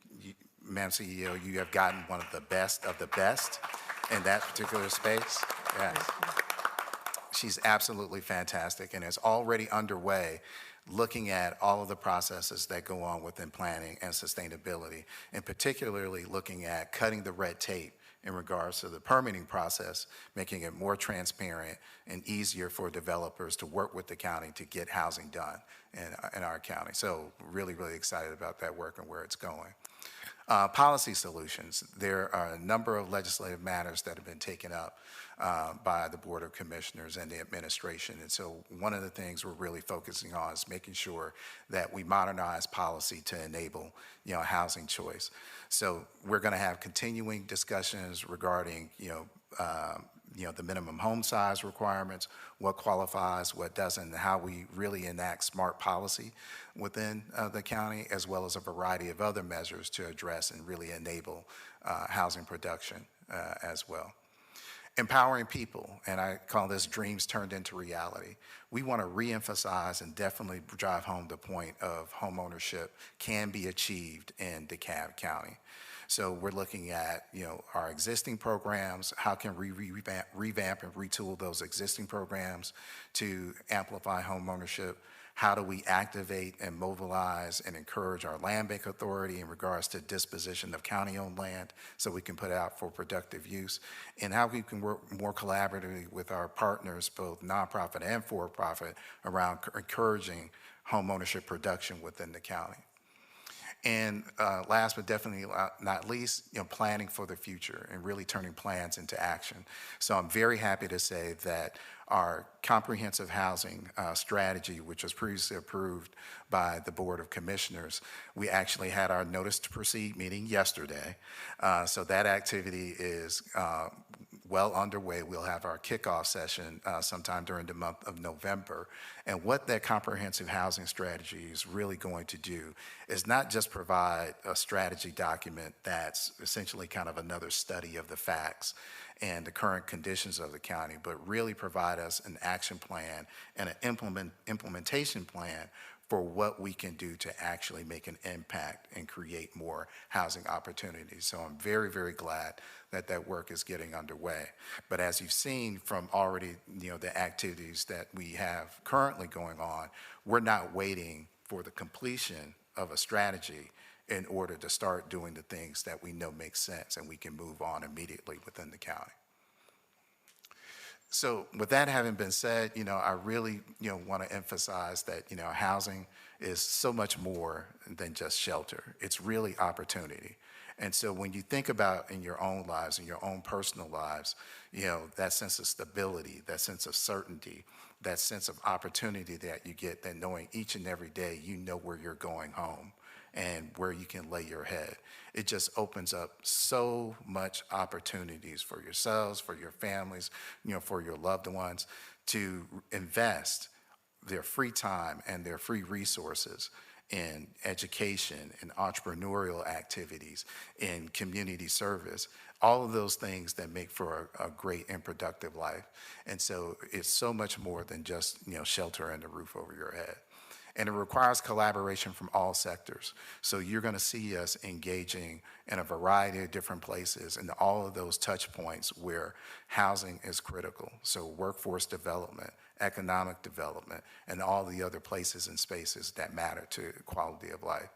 Madam CEO, you have gotten one of the best in that particular space. Yes. She's absolutely fantastic and is already underway looking at all of the processes that go on within planning and sustainability, and particularly looking at cutting the red tape in regards to the permitting process, making it more transparent and easier for developers to work with the county to get housing done in our county. So really, really excited about that work and where it's going. Policy solutions. There are a number of legislative matters that have been taken up by the Board of Commissioners and the administration. And so one of the things we're really focusing on is making sure that we modernize policy to enable, you know, housing choice. So we're going to have continuing discussions regarding, the minimum home size requirements, what qualifies, what doesn't, and how we really enact smart policy within the county, as well as a variety of other measures to address and really enable housing production as well. Empowering people, and I call this dreams turned into reality. We want to reemphasize and definitely drive home the point of home ownership can be achieved in DeKalb County. So we're looking at, you know, our existing programs, how can we revamp and retool those existing programs to amplify home ownership? How do we activate and mobilize and encourage our land bank authority in regards to disposition of county-owned land so we can put it out for productive use? And how we can work more collaboratively with our partners, both nonprofit and for-profit, around encouraging home ownership production within the county. And last but definitely not least, you know, planning for the future and really turning plans into action. So I'm very happy to say that our comprehensive housing strategy, which was previously approved by the Board of Commissioners, we actually had our notice to proceed meeting yesterday. So that activity is well underway. We'll have our kickoff session sometime during the month of November. And what that comprehensive housing strategy is really going to do is not just provide a strategy document that's essentially kind of another study of the facts and the current conditions of the county, but really provide us an action plan and an implementation plan for what we can do to actually make an impact and create more housing opportunities. So I'm very, very glad that that work is getting underway. But as you've seen from already, the activities that we have currently going on, we're not waiting for the completion of a strategy in order to start doing the things that we know make sense and we can move on immediately within the county. So with that having been said, I really, want to emphasize that, housing is so much more than just shelter. It's really opportunity. And so when you think about in your own lives, in your own personal lives, that sense of stability, that sense of certainty, that sense of opportunity that you get, that knowing each and every day you know where you're going home and where you can lay your head. It just opens up so much opportunities for yourselves, for your families, for your loved ones to invest their free time and their free resources in education, in entrepreneurial activities, in community service, all of those things that make for a great and productive life. And so it's so much more than just, shelter and a roof over your head. And it requires collaboration from all sectors. So you're going to see us engaging in a variety of different places and all of those touch points where housing is critical. So workforce development, economic development, and all the other places and spaces that matter to quality of life.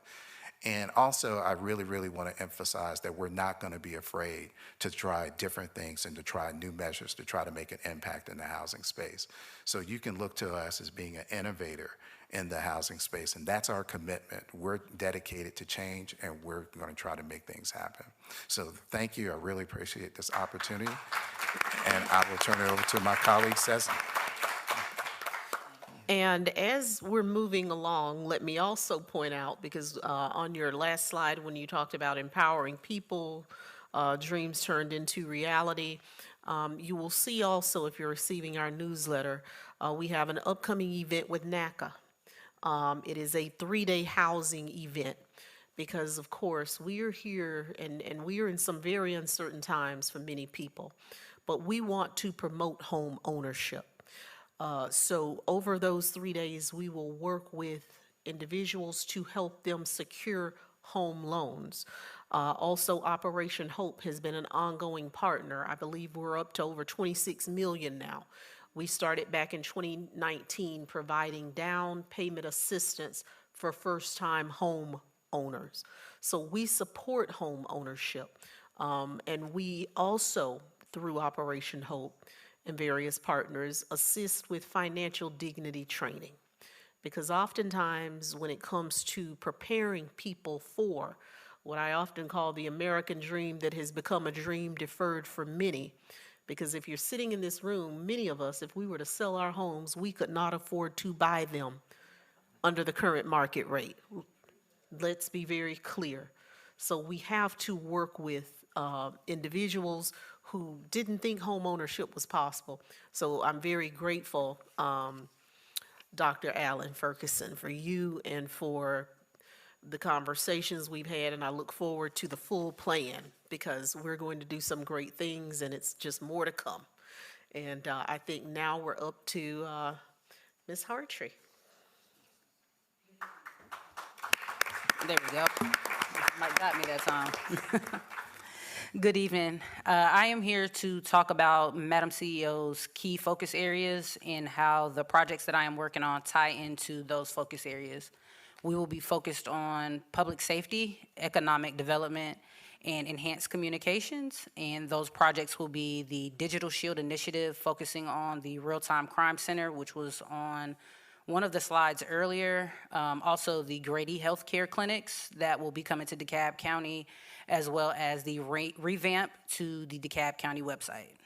And also, I really, really want to emphasize that we're not going to be afraid to try different things and to try new measures to try to make an impact in the housing space. So you can look to us as being an innovator in the housing space, and that's our commitment. We're dedicated to change, and we're going to try to make things happen. So thank you. I really appreciate this opportunity, and I will turn it over to my colleague, Ceci. And as we're moving along, let me also point out, because on your last slide, when you talked about empowering people, dreams turned into reality, you will see also, if you're receiving our newsletter, we have an upcoming event with NACA. It is a 3-day housing event because, of course, we are here and we are in some very uncertain times for many people, but we want to promote home ownership. So over those 3 days, we will work with individuals to help them secure home loans. Also, Operation Hope has been an ongoing partner. I believe we're up to over 26 million now. We started back in 2019 providing down payment assistance for first-time home owners. So we support home ownership. And we also, through Operation Hope and various partners, assist with financial dignity training. Because oftentimes when it comes to preparing people for what I often call the American dream that has become a dream deferred for many, because if you're sitting in this room, many of us, if we were to sell our homes, we could not afford to buy them under the current market rate. Let's be very clear. So we have to work with individuals who didn't think home ownership was possible. So I'm very grateful, Dr. Allen Ferguson, for you and for the conversations we've had, and I look forward to the full plan because we're going to do some great things and it's just more to come. And I think now we're up to Ms. Hartree. There we go. Mike got me that time. Good evening. I am here to talk about Madam CEO's key focus areas and how the projects that I am working on tie into those focus areas. We will be focused on public safety, economic development, and enhanced communications. And those projects will be the Digital Shield Initiative, focusing on the Real-Time Crime Center, which was on one of the slides earlier. Also the Grady Healthcare Clinics that will be coming to DeKalb County, as well as the revamp to the DeKalb County website.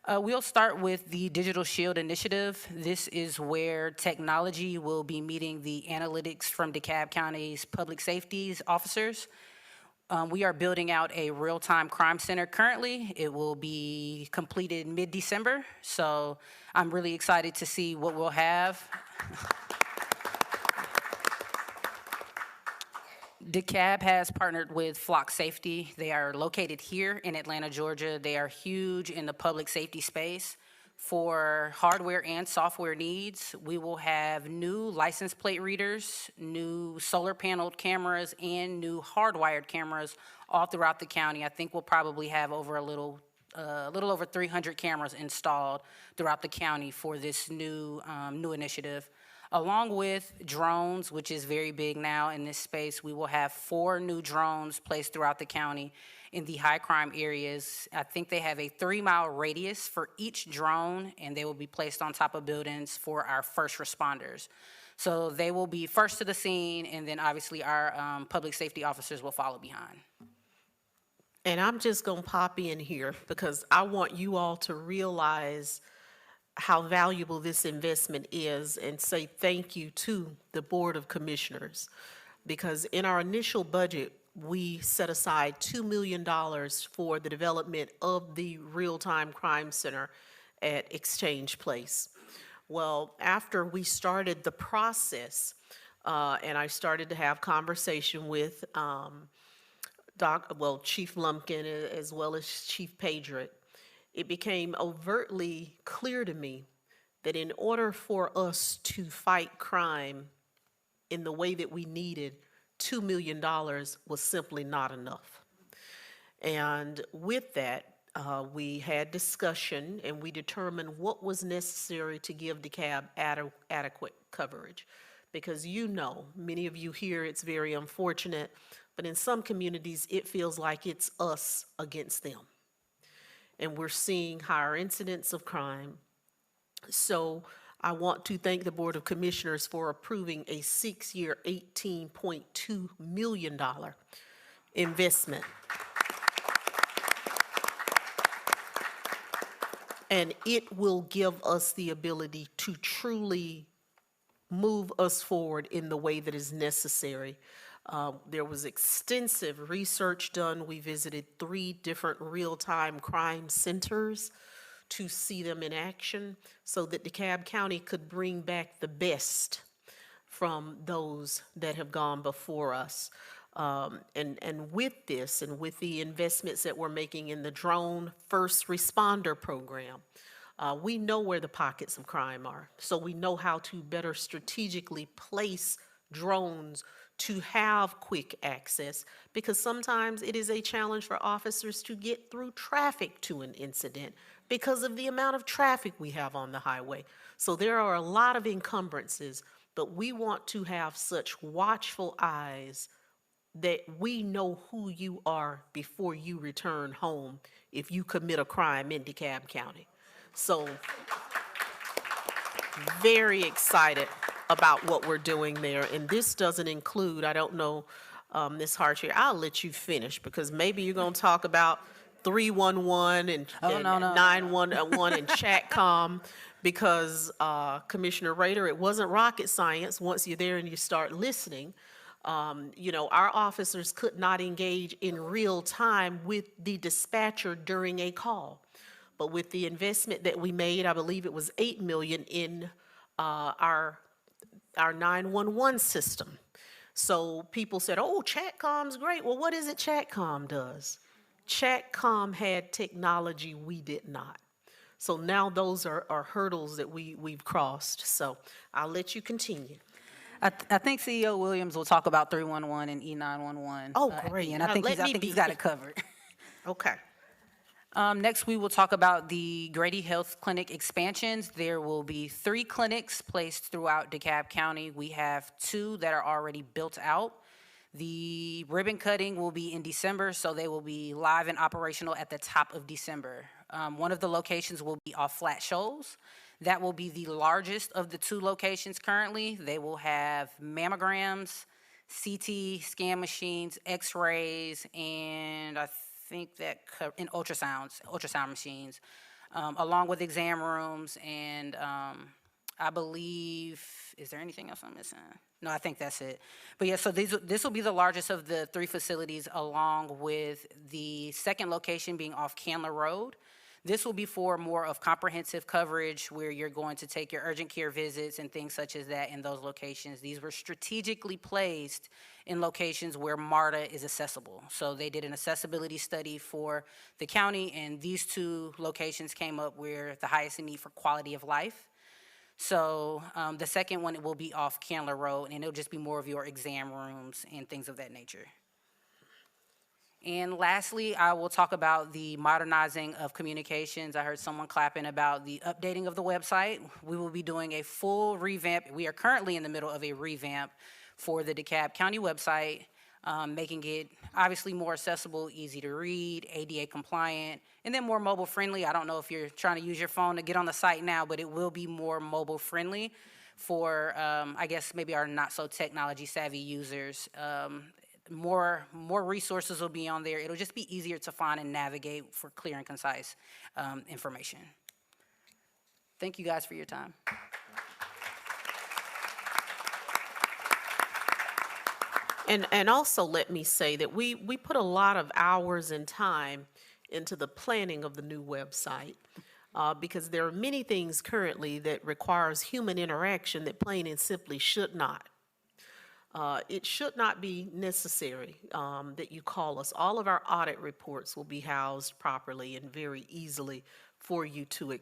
We'll start with the Digital Shield Initiative. This is where technology will be meeting the analytics from DeKalb County's public safety officers. We are building out a real-time crime center currently. It will be completed mid-December, so I'm really excited to see what we'll have. DeKalb has partnered with Flock Safety. They are located here in Atlanta, Georgia. They are huge in the public safety space. For hardware and software needs, we will have new license plate readers, new solar paneled cameras, and new hardwired cameras all throughout the county. I think we'll probably have over a little over 300 cameras installed throughout the county for this new initiative. Along with drones, which is very big now in this space, we will have 4 new drones placed throughout the county in the high crime areas. I think they have a 3-mile radius for each drone, and they will be placed on top of buildings for our first responders. So they will be first to the scene, and then obviously our public safety officers will follow behind. And I'm just going to pop in here because I want you all to realize how valuable this investment is and say thank you to the Board of Commissioners. Because in our initial budget, we set aside $2 million for the development of the real-time crime center at Exchange Place. Well, after we started the process, and I started to have conversation with Chief Lumpkin as well as Chief Padrick, it became overtly clear to me that in order for us to fight crime in the way that we needed, $2 million was simply not enough. And with that, we had discussion and we determined what was necessary to give DeKalb adequate coverage. Because many of you here, it's very unfortunate, but in some communities, it feels like it's us against them. And we're seeing higher incidents of crime. So I want to thank the Board of Commissioners for approving a 6-year, $18.2 million investment. And it will give us the ability to truly move us forward in the way that is necessary. There was extensive research done. We visited 3 different real-time crime centers to see them in action so that DeKalb County could bring back the best from those that have gone before us. And with this and with the investments that we're making in the drone first responder program, we know where the pockets of crime are. So we know how to better strategically place drones to have quick access, because sometimes it is a challenge for officers to get through traffic to an incident because of the amount of traffic we have on the highway. So there are a lot of encumbrances, but we want to have such watchful eyes that we know who you are before you return home if you commit a crime in DeKalb County. So very excited about what we're doing there. And this doesn't include, I don't know, Ms. Hartier, I'll let you finish because maybe you're going to talk about 311 and 911 and Chatcom, because Commissioner Rader, it wasn't rocket science once you're there and you start listening. Our officers could not engage in real time with the dispatcher during a call. But with the investment that we made, I believe it was $8 million in our 911 system. So people said, oh, Chatcom's great. Well, what is it Chatcom does? Chatcom had technology we did not. So now those are hurdles that we've crossed. So I'll let you continue. I think CEO Williams will talk about 311 and E911. Oh, great. And I think he's got it covered. Okay. Next, we will talk about the Grady Health Clinic expansions. There will be 3 clinics placed throughout DeKalb County. We have 2 that are already built out. The ribbon cutting will be in December, so they will be live and operational at the top of December. One of the locations will be off Flat Shoals. That will be the largest of the 2 locations currently. They will have mammograms, CT scan machines, X-rays, and I think that in ultrasound machines, along with exam rooms, and I believe, is there anything else I'm missing? No, I think that's it. But yeah, so this will be the largest of the 3 facilities, along with the second location being off Candler Road. This will be for more of comprehensive coverage where you're going to take your urgent care visits and things such as that in those locations. These were strategically placed in locations where MARTA is accessible. So they did an accessibility study for the county, and these two locations came up where the highest in need for quality of life. So the second one will be off Candler Road, and it'll just be more of your exam rooms and things of that nature. And lastly, I will talk about the modernizing of communications. I heard someone clapping about the updating of the website. We will be doing a full revamp. We are currently in the middle of a revamp for the DeKalb County website, making it obviously more accessible, easy to read, ADA compliant, and then more mobile friendly. I don't know if you're trying to use your phone to get on the site now, but it will be more mobile friendly for, I guess, maybe our not so technology savvy users. More resources will be on there. It'll just be easier to find and navigate for clear and concise information. Thank you guys for your time. And also let me say that we put a lot of hours and time into the planning of the new website because there are many things currently that requires human interaction that plain and simply should not. It should not be necessary that you call us. All of our audit reports will be housed properly and very easily for you to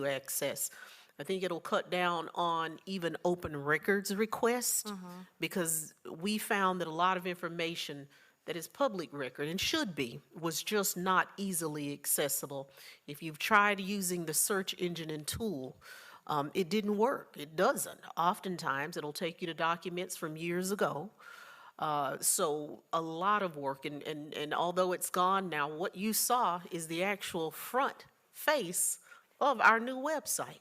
access. I think it'll cut down on even open records requests because we found that a lot of information that is public record and should be was just not easily accessible. If you've tried using the search engine and tool, it didn't work. It doesn't. Oftentimes, it'll take you to documents from years ago. So a lot of work, and although it's gone now, what you saw is the actual front face of our new website.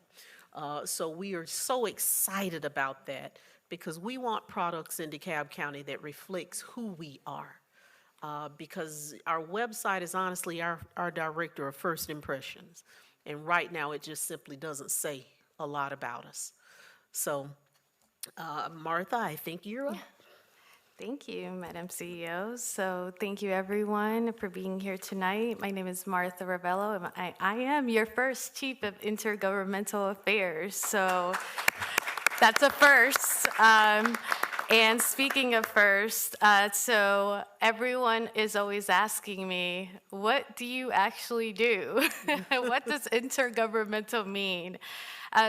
So we are so excited about that because we want products in DeKalb County that reflects who we are. Because our website is honestly our director of first impressions. And right now, it just simply doesn't say a lot about us. So, Martha, I think you're up. Thank you, Madam CEO. So thank you, everyone, for being here tonight. My name is Martha Ravello, and I am your first Chief of Intergovernmental Affairs. So that's a first. And speaking of first, so everyone is always asking me, what do you actually do? What does intergovernmental mean?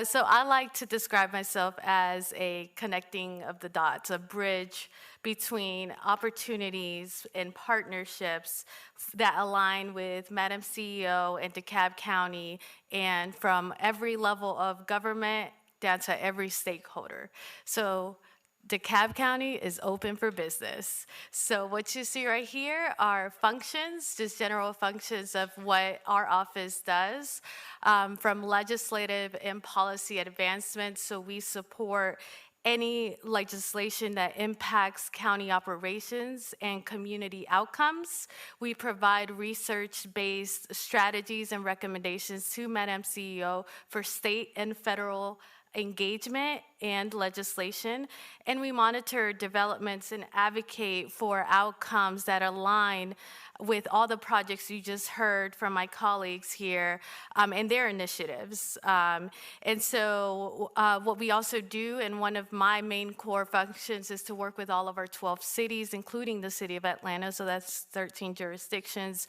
So I like to describe myself as a connecting of the dots, a bridge between opportunities and partnerships that align with Madam CEO and DeKalb County, and from every level of government down to every stakeholder. So DeKalb County is open for business. So what you see right here are functions, just general functions of what our office does, from legislative and policy advancement. So we support any legislation that impacts county operations and community outcomes. We provide research-based strategies and recommendations to Madam CEO for state and federal engagement and legislation, and we monitor developments and advocate for outcomes that align with all the projects you just heard from my colleagues here and their initiatives. And so what we also do, and one of my main core functions, is to work with all of our 12 cities, including the city of Atlanta, so that's 13 jurisdictions.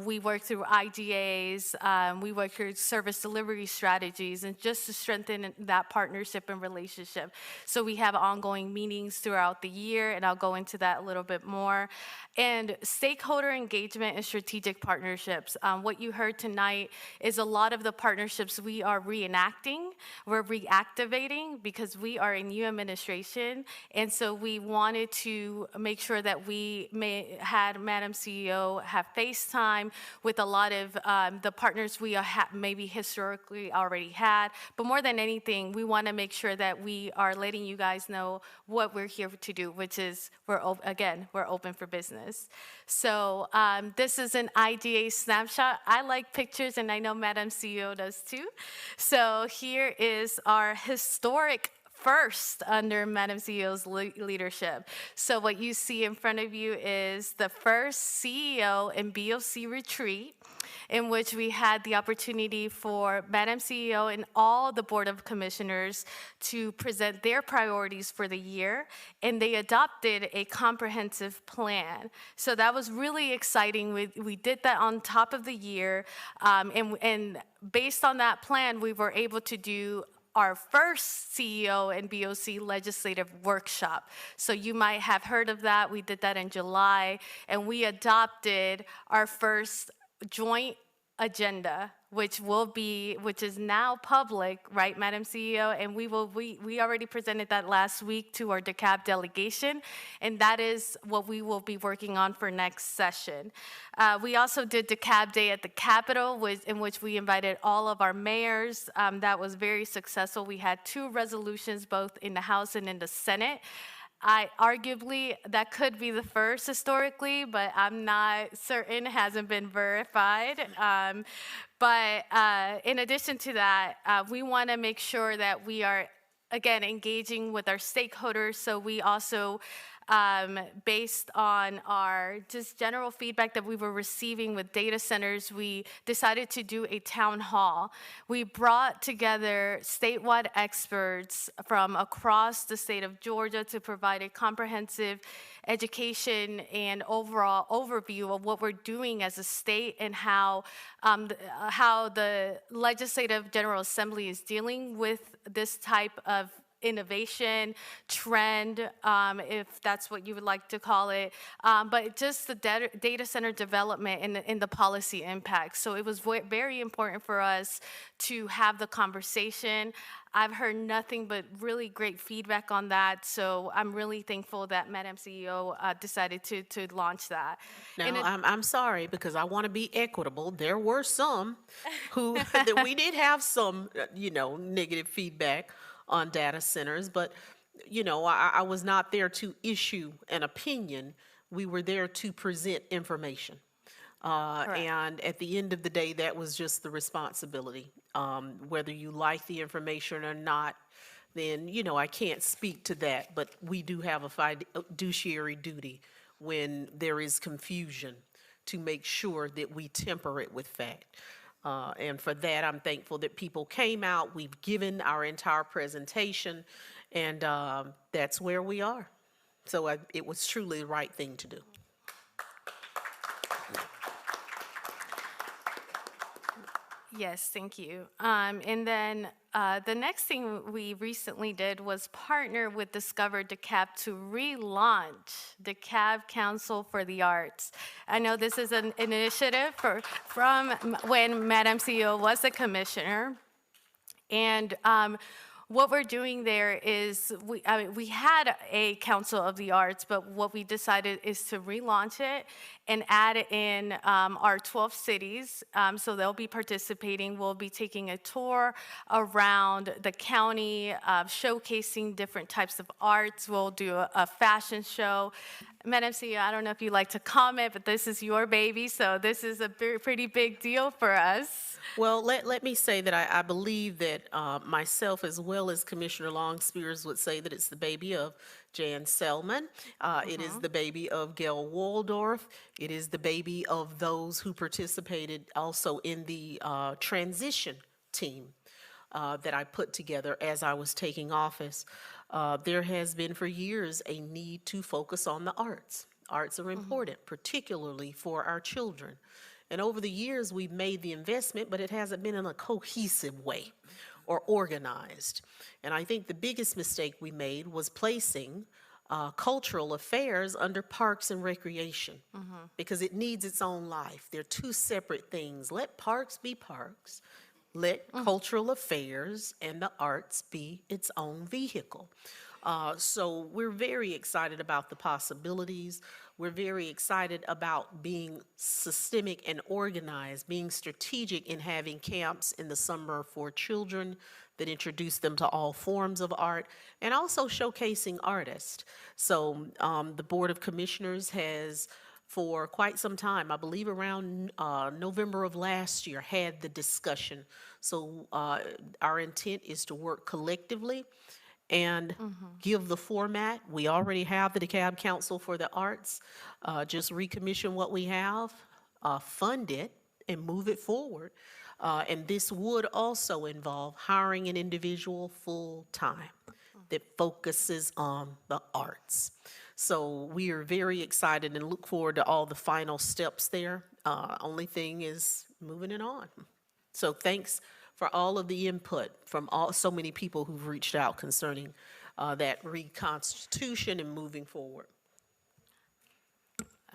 We work through IGAs, we work through service delivery strategies, and just to strengthen that partnership and relationship. So we have ongoing meetings throughout the year, and I'll go into that a little bit more. And stakeholder engagement and strategic partnerships. What you heard tonight is a lot of the partnerships we are reenacting, we're reactivating, because we are a new administration, and so we wanted to make sure that we had Madam CEO have FaceTime with a lot of the partners we maybe historically already had, but more than anything, we want to make sure that we are letting you guys know what we're here to do, which is, we're open for business. So this is an IGA snapshot. I like pictures, and I know Madam CEO does too. So here is our historic first under Madam CEO's leadership. So what you see in front of you is the first CEO and BOC retreat. in which we had the opportunity for Madam CEO and all the Board of Commissioners to present their priorities for the year, and they adopted a comprehensive plan. So that was really exciting. We did that on top of the year, and based on that plan, we were able to do our first CEO and BOC legislative workshop. So you might have heard of that. We did that in July, and we adopted our first joint agenda, which is now public, right, Madam CEO? And we already presented that last week to our DeKalb delegation, and that is what we will be working on for next session. We also did DeKalb Day at the Capitol, in which we invited all of our mayors. That was very successful. We had 2 resolutions, both in the House and in the Senate. Arguably, that could be the first historically, but I'm not certain. It hasn't been verified. But in addition to that, we want to make sure that we are, again, engaging with our stakeholders. So we also, based on our just general feedback that we were receiving with data centers, we decided to do a town hall. We brought together statewide experts from across the state of Georgia to provide a comprehensive education and overall overview of what we're doing as a state and how the Legislative General Assembly is dealing with this type of innovation, trend, if that's what you would like to call it, but just the data center development and the policy impact. So it was very important for us to have the conversation. I've heard nothing but really great feedback on that, so I'm really thankful that Madam CEO decided to launch that. Now, I'm sorry, because I want to be equitable. There were some who, that we did have some, negative feedback on data centers, but, I was not there to issue an opinion. We were there to present information. And at the end of the day, that was just the responsibility. Whether you like the information or not, then, I can't speak to that, but we do have a fiduciary duty when there is confusion to make sure that we temper it with fact. And for that, I'm thankful that people came out. We've given our entire presentation, and that's where we are. So it was truly the right thing to do. Yes, thank you. And then the next thing we recently did was partner with Discover DeKalb to relaunch DeKalb Council for the Arts. I know this is an initiative from when Madam CEO was a commissioner. And what we're doing there is, we had a Council of the Arts, but what we decided is to relaunch it and add in our 12 cities. So they'll be participating. We'll be taking a tour around the county, showcasing different types of arts. We'll do a fashion show. Madam CEO, I don't know if you'd like to comment, but this is your baby, so this is a pretty big deal for us. Well, let me say that I believe that myself, as well as Commissioner Long-Spears, would say that it's the baby of Jan Selman. It is the baby of Gail Waldorf. It is the baby of those who participated also in the transition team that I put together as I was taking office. There has been for years a need to focus on the arts. Arts are important, particularly for our children. And over the years, we've made the investment, but it hasn't been in a cohesive way or organized. And I think the biggest mistake we made was placing cultural affairs under parks and recreation, because it needs its own life. They're 2 separate things. Let parks be parks. Let cultural affairs and the arts be its own vehicle. So we're very excited about the possibilities. We're very excited about being systemic and organized, being strategic in having camps in the summer for children that introduce them to all forms of art, and also showcasing artists. So the Board of Commissioners has, for quite some time, I believe around November of last year, had the discussion. So our intent is to work collectively and give the format. We already have the DeKalb Council for the Arts. Just recommission what we have, fund it, and move it forward. And this would also involve hiring an individual full-time that focuses on the arts. So we are very excited and look forward to all the final steps there. Only thing is moving it on. So thanks for all of the input from so many people who've reached out concerning that reconstitution and moving forward.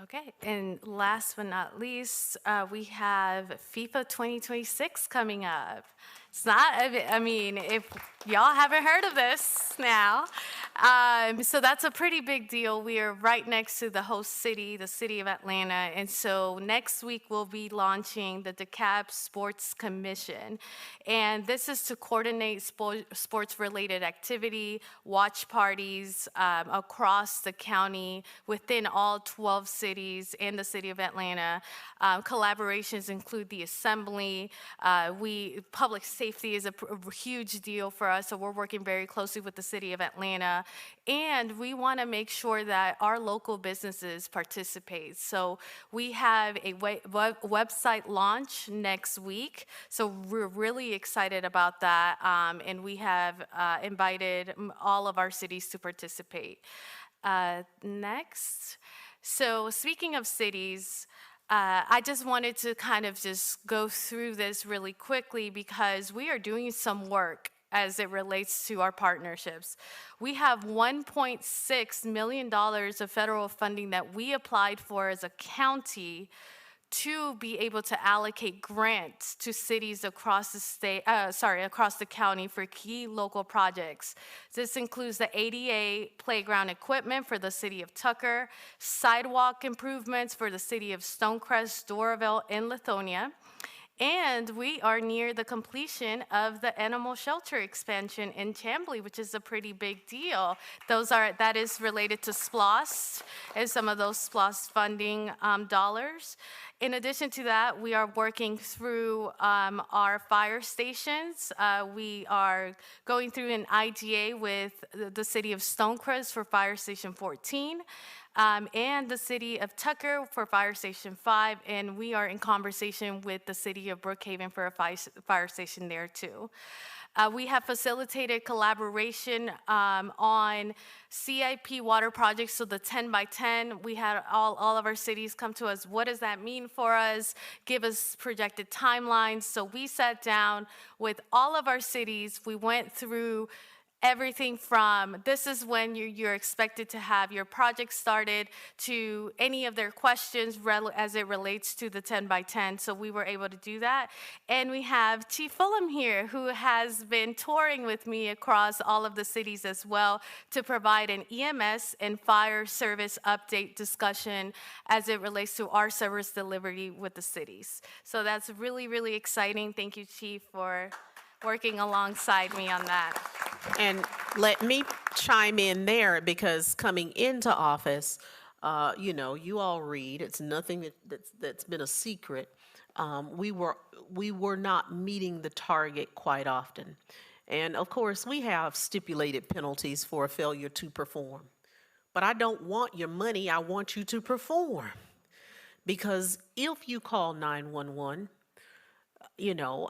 Okay, and last but not least, we have FIFA 2026 coming up. It's not, I mean, if y'all haven't heard of this now, so that's a pretty big deal. We are right next to the host city, the city of Atlanta, and so next week we'll be launching the DeKalb Sports Commission, and this is to coordinate sports-related activity, watch parties across the county within all 12 cities and the city of Atlanta. Collaborations include the assembly. Public safety is a huge deal for us, so we're working very closely with the city of Atlanta. And we want to make sure that our local businesses participate. So we have a website launch next week. So we're really excited about that. And we have invited all of our cities to participate. Next. So speaking of cities, I just wanted to kind of just go through this really quickly because we are doing some work as it relates to our partnerships. We have $1.6 million of federal funding that we applied for as a county to be able to allocate grants to cities across the state, across the county for key local projects. This includes the ADA playground equipment for the city of Tucker, sidewalk improvements for the city of Stonecrest, Doraville, and Lithonia. And we are near the completion of the animal shelter expansion in Chamblee, which is a pretty big deal. That is related to SPLOST and some of those SPLOST funding dollars. In addition to that, we are working through our fire stations. We are going through an IGA with the city of Stonecrest for Fire Station 14. And the city of Tucker for Fire Station 5, and we are in conversation with the city of Brookhaven for a fire station there too. We have facilitated collaboration on CIP water projects, so the 10 by 10, we had all of our cities come to us, what does that mean for us? Give us projected timelines. So we sat down with all of our cities, we went through everything from this is when you're expected to have your project started to any of their questions as it relates to the 10 by 10. So we were able to do that. And we have Chief Fulham here who has been touring with me across all of the cities as well to provide an EMS and fire service update discussion as it relates to our service delivery with the cities. So that's really, really exciting. Thank you, Chief, for working alongside me on that. And let me chime in there because coming into office, you all read, it's nothing that's been a secret. We were not meeting the target quite often. And of course, we have stipulated penalties for a failure to perform. But I don't want your money, I want you to perform. Because if you call 911,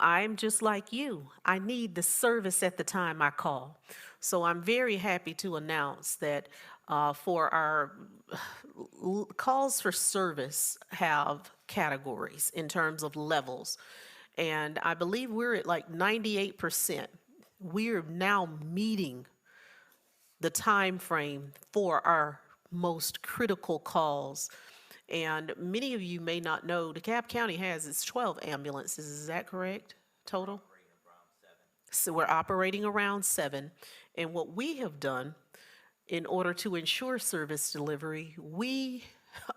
I'm just like you. I need the service at the time I call. So I'm very happy to announce that for our calls for service have categories in terms of levels. And I believe we're at like 98%. We're now meeting the time frame for our most critical calls. And many of you may not know, DeKalb County has its 12 ambulances. Is that correct, total? So we're operating around 7. And what we have done in order to ensure service delivery, we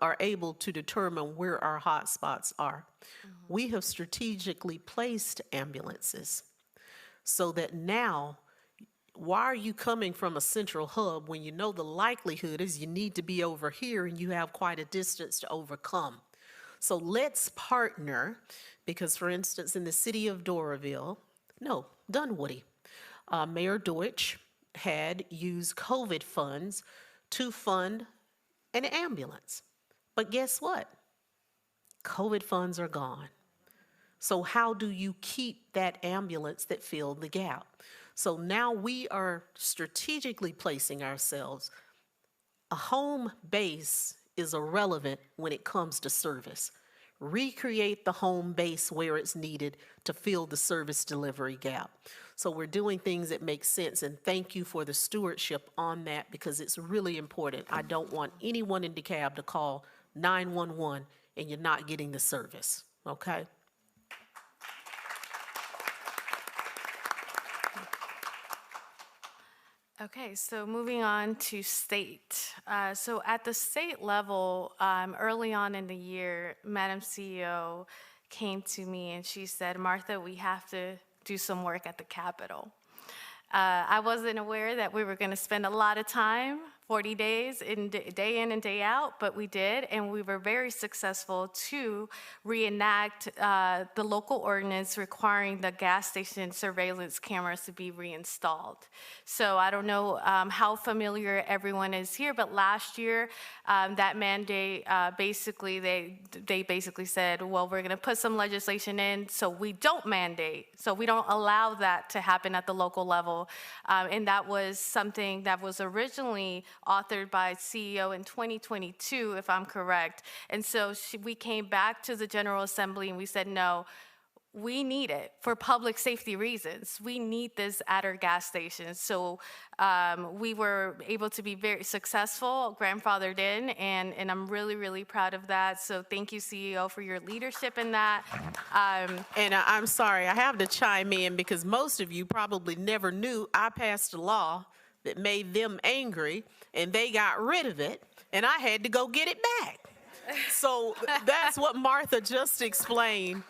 are able to determine where our hot spots are. We have strategically placed ambulances so that now, why are you coming from a central hub when you know the likelihood is you need to be over here and you have quite a distance to overcome? So let's partner, because for instance, in the city of Dunwoody, Mayor Deutsch had used COVID funds to fund an ambulance. But guess what? COVID funds are gone. So how do you keep that ambulance that filled the gap? So now we are strategically placing ourselves. A home base is irrelevant when it comes to service. Recreate the home base where it's needed to fill the service delivery gap. So we're doing things that make sense, and thank you for the stewardship on that because it's really important. I don't want anyone in DeKalb to call 911 and you're not getting the service, okay? Okay, so moving on to state. So at the state level, early on in the year, Madam CEO came to me and she said, Martha, we have to do some work at the Capitol. I wasn't aware that we were going to spend a lot of time, 40 days, day in and day out, but we did, and we were very successful to reenact the local ordinance requiring the gas station surveillance cameras to be reinstalled. So I don't know how familiar everyone is here, but last year, that mandate, basically, they basically said, well, we're going to put some legislation in so we don't mandate, so we don't allow that to happen at the local level. And that was something that was originally authored by CEO in 2022, if I'm correct. And so we came back to the General Assembly and we said, no, we need it for public safety reasons. We need this at our gas stations. So we were able to be very successful, grandfathered in, and I'm really, really proud of that. So thank you, CEO, for your leadership in that. And I'm sorry, I have to chime in because most of you probably never knew I passed a law that made them angry and they got rid of it and I had to go get it back. So that's what Martha just explained.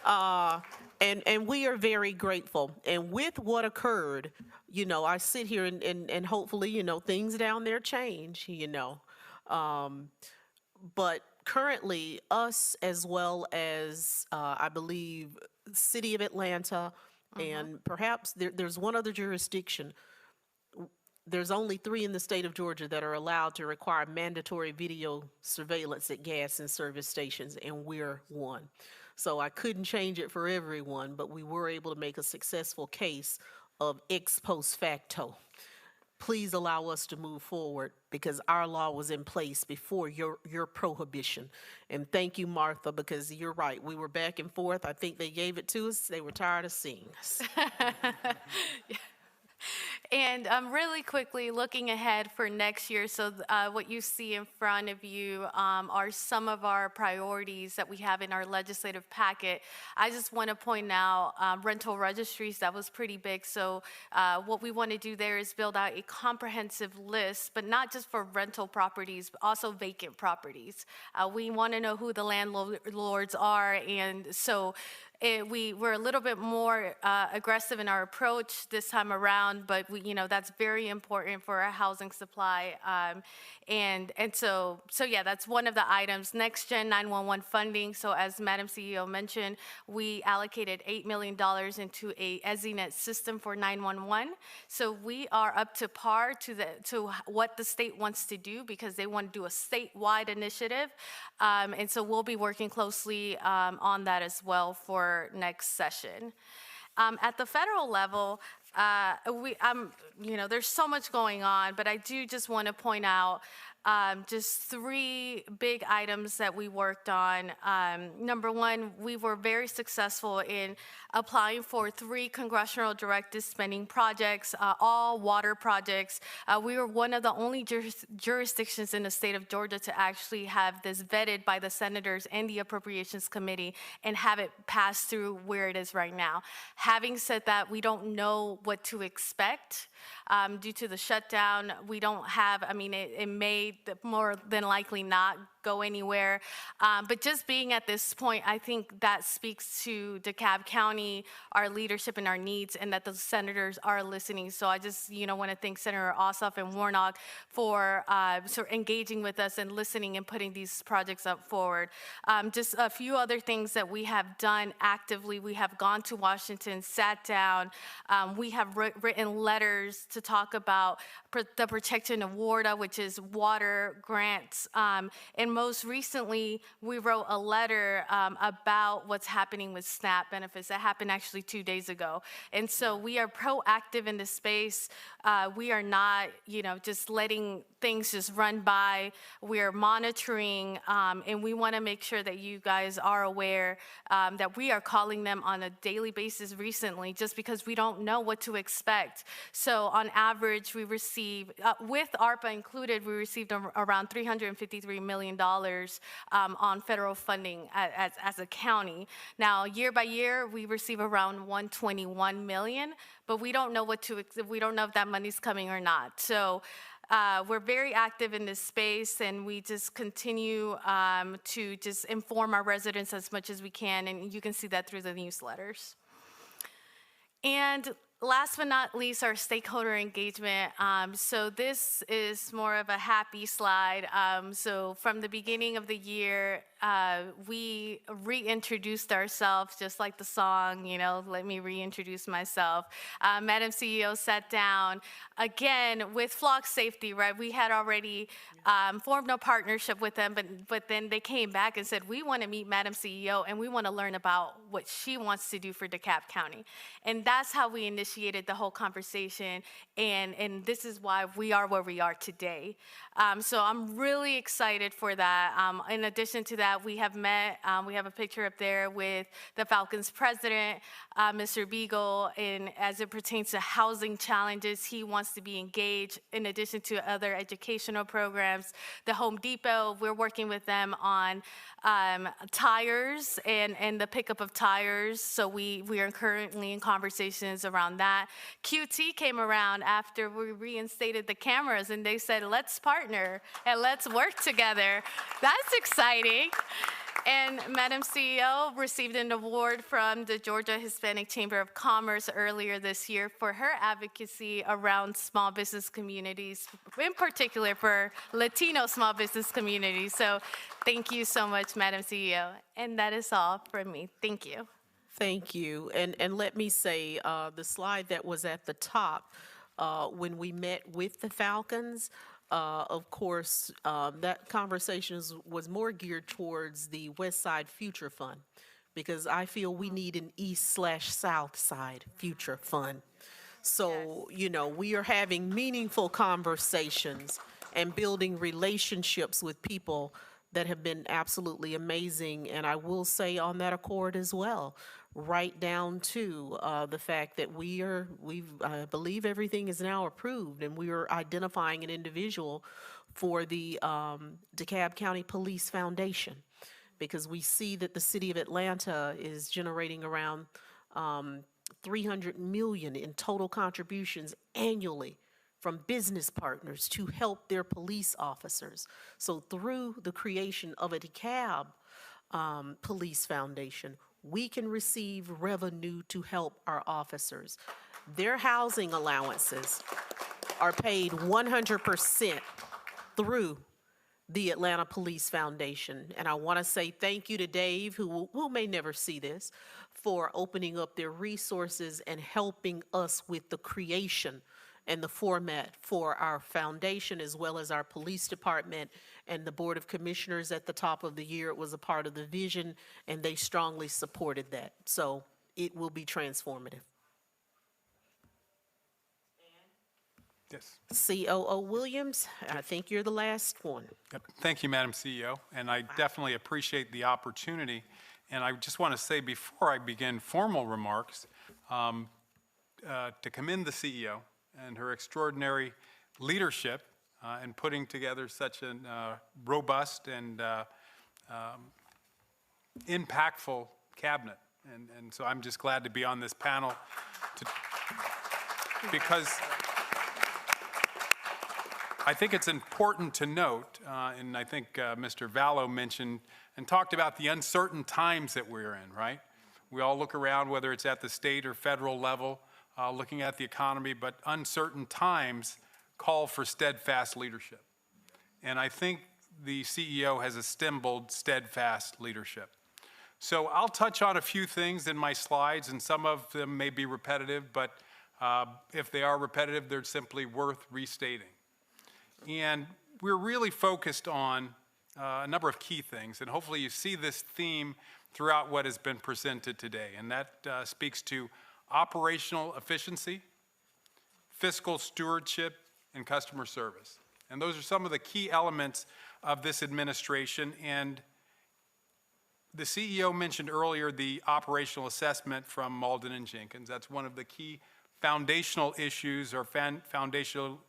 And we are very grateful. And with what occurred, you know, I sit here and hopefully, you know, things down there change, you know. But currently, us as well as, I believe, City of Atlanta, and perhaps there's one other jurisdiction. There's only 3 in the state of Georgia that are allowed to require mandatory video surveillance at gas and service stations, and we're one. So I couldn't change it for everyone, but we were able to make a successful case of ex post facto. Please allow us to move forward because our law was in place before your prohibition. And thank you, Martha, because you're right. We were back and forth. I think they gave it to us. They were tired of seeing us. And really quickly, looking ahead for next year, so what you see in front of you are some of our priorities that we have in our legislative packet. I just want to point out rental registries, that was pretty big. So what we want to do there is build out a comprehensive list, but not just for rental properties, but also vacant properties. We want to know who the landlords are, and so we're a little bit more aggressive in our approach this time around, but that's very important for our housing supply. And so yeah, that's one of the items. Next Gen 911 funding. So as Madam CEO mentioned, we allocated $8 million into a EZNet system for 911. So we are up to par to what the state wants to do because they want to do a statewide initiative. And so we'll be working closely on that as well for next session. At the federal level, there's so much going on, but I do just want to point out just 3 big items that we worked on. Number one, we were very successful in applying for 3 congressional directed spending projects, all water projects. We were one of the only jurisdictions in the state of Georgia to actually have this vetted by the senators and the Appropriations Committee and have it pass through where it is right now. Having said that, we don't know what to expect. Due to the shutdown, we don't have, it may more than likely not go anywhere. But just being at this point, I think that speaks to DeKalb County, our leadership and our needs, and that the senators are listening. So I just, want to thank Senator Ossoff and Warnock for sort of engaging with us and listening and putting these projects up forward. Just a few other things that we have done actively. We have gone to Washington, sat down. We have written letters to talk about the protection of WARDA, which is water grants, and most recently, we wrote a letter about what's happening with SNAP benefits. That happened actually 2 days ago. And so we are proactive in this space. We are not, just letting things just run by. We are monitoring, and we want to make sure that you guys are aware that we are calling them on a daily basis recently, just because we don't know what to expect. So on average, we receive, with ARPA included, we received around $353 million on federal funding as a county. Now, year by year, we receive around $121 million, but we don't know we don't know if that money's coming or not. So we're very active in this space, and we just continue to just inform our residents as much as we can, and you can see that through the newsletters. And last but not least, our stakeholder engagement. So this is more of a happy slide. So from the beginning of the year, we reintroduced ourselves, just like the song, let me reintroduce myself. Madam CEO sat down again with flock safety, right? We had already formed a partnership with them, but then they came back and said, we want to meet Madam CEO and we want to learn about what she wants to do for DeKalb County. And that's how we initiated the whole conversation, and this is why we are where we are today. So I'm really excited for that. In addition to that, we have met, we have a picture up there with the Falcons president, Mr. Beagle, and as it pertains to housing challenges, he wants to be engaged in addition to other educational programs. The Home Depot, we're working with them on tires and the pickup of tires, so we are currently in conversations around that. QT came around after we reinstated the cameras, and they said, let's partner and let's work together. That's exciting. And Madam CEO received an award from the Georgia Hispanic Chamber of Commerce earlier this year for her advocacy around small business communities, in particular for Latino small business communities. So thank you so much, Madam CEO. And that is all from me. Thank you. Thank you. And let me say, the slide that was at the top, when we met with the Falcons, of course, that conversation was more geared towards the West Side Future Fund, because I feel we need an East/South Side Future Fund. So, we are having meaningful conversations and building relationships with people that have been absolutely amazing. And I will say on that accord as well, right down to the fact that I believe everything is now approved, and we are identifying an individual for the DeKalb County Police Foundation, because we see that the city of Atlanta is generating around $300 million in total contributions annually from business partners to help their police officers. So through the creation of a DeKalb Police Foundation, we can receive revenue to help our officers. Their housing allowances are paid 100% through the Atlanta Police Foundation. And I want to say thank you to Dave, who may never see this, for opening up their resources and helping us with the creation and the format for our foundation, as well as our police department and the Board of Commissioners at the top of the year. It was a part of the vision, and they strongly supported that. So it will be transformative. Yes. COO Williams, I think you're the last one. Yep. Thank you, Madam CEO, and I definitely appreciate the opportunity. And I just want to say, before I begin formal remarks, to commend the CEO and her extraordinary leadership in putting together such a robust and impactful cabinet. And so I'm just glad to be on this panel because I think it's important to note, and I think Mr. Vallow mentioned and talked about the uncertain times that we're in, right? We all look around, whether it's at the state or federal level, looking at the economy, but uncertain times call for steadfast leadership. And I think the CEO has assembled steadfast leadership. So I'll touch on a few things in my slides, and some of them may be repetitive, but if they are repetitive, they're simply worth restating. And we're really focused on a number of key things, and hopefully you see this theme throughout what has been presented today, and that speaks to operational efficiency, fiscal stewardship, and customer service. And those are some of the key elements of this administration. And the CEO mentioned earlier the operational assessment from Malden and Jenkins. That's one of the key foundational issues or foundational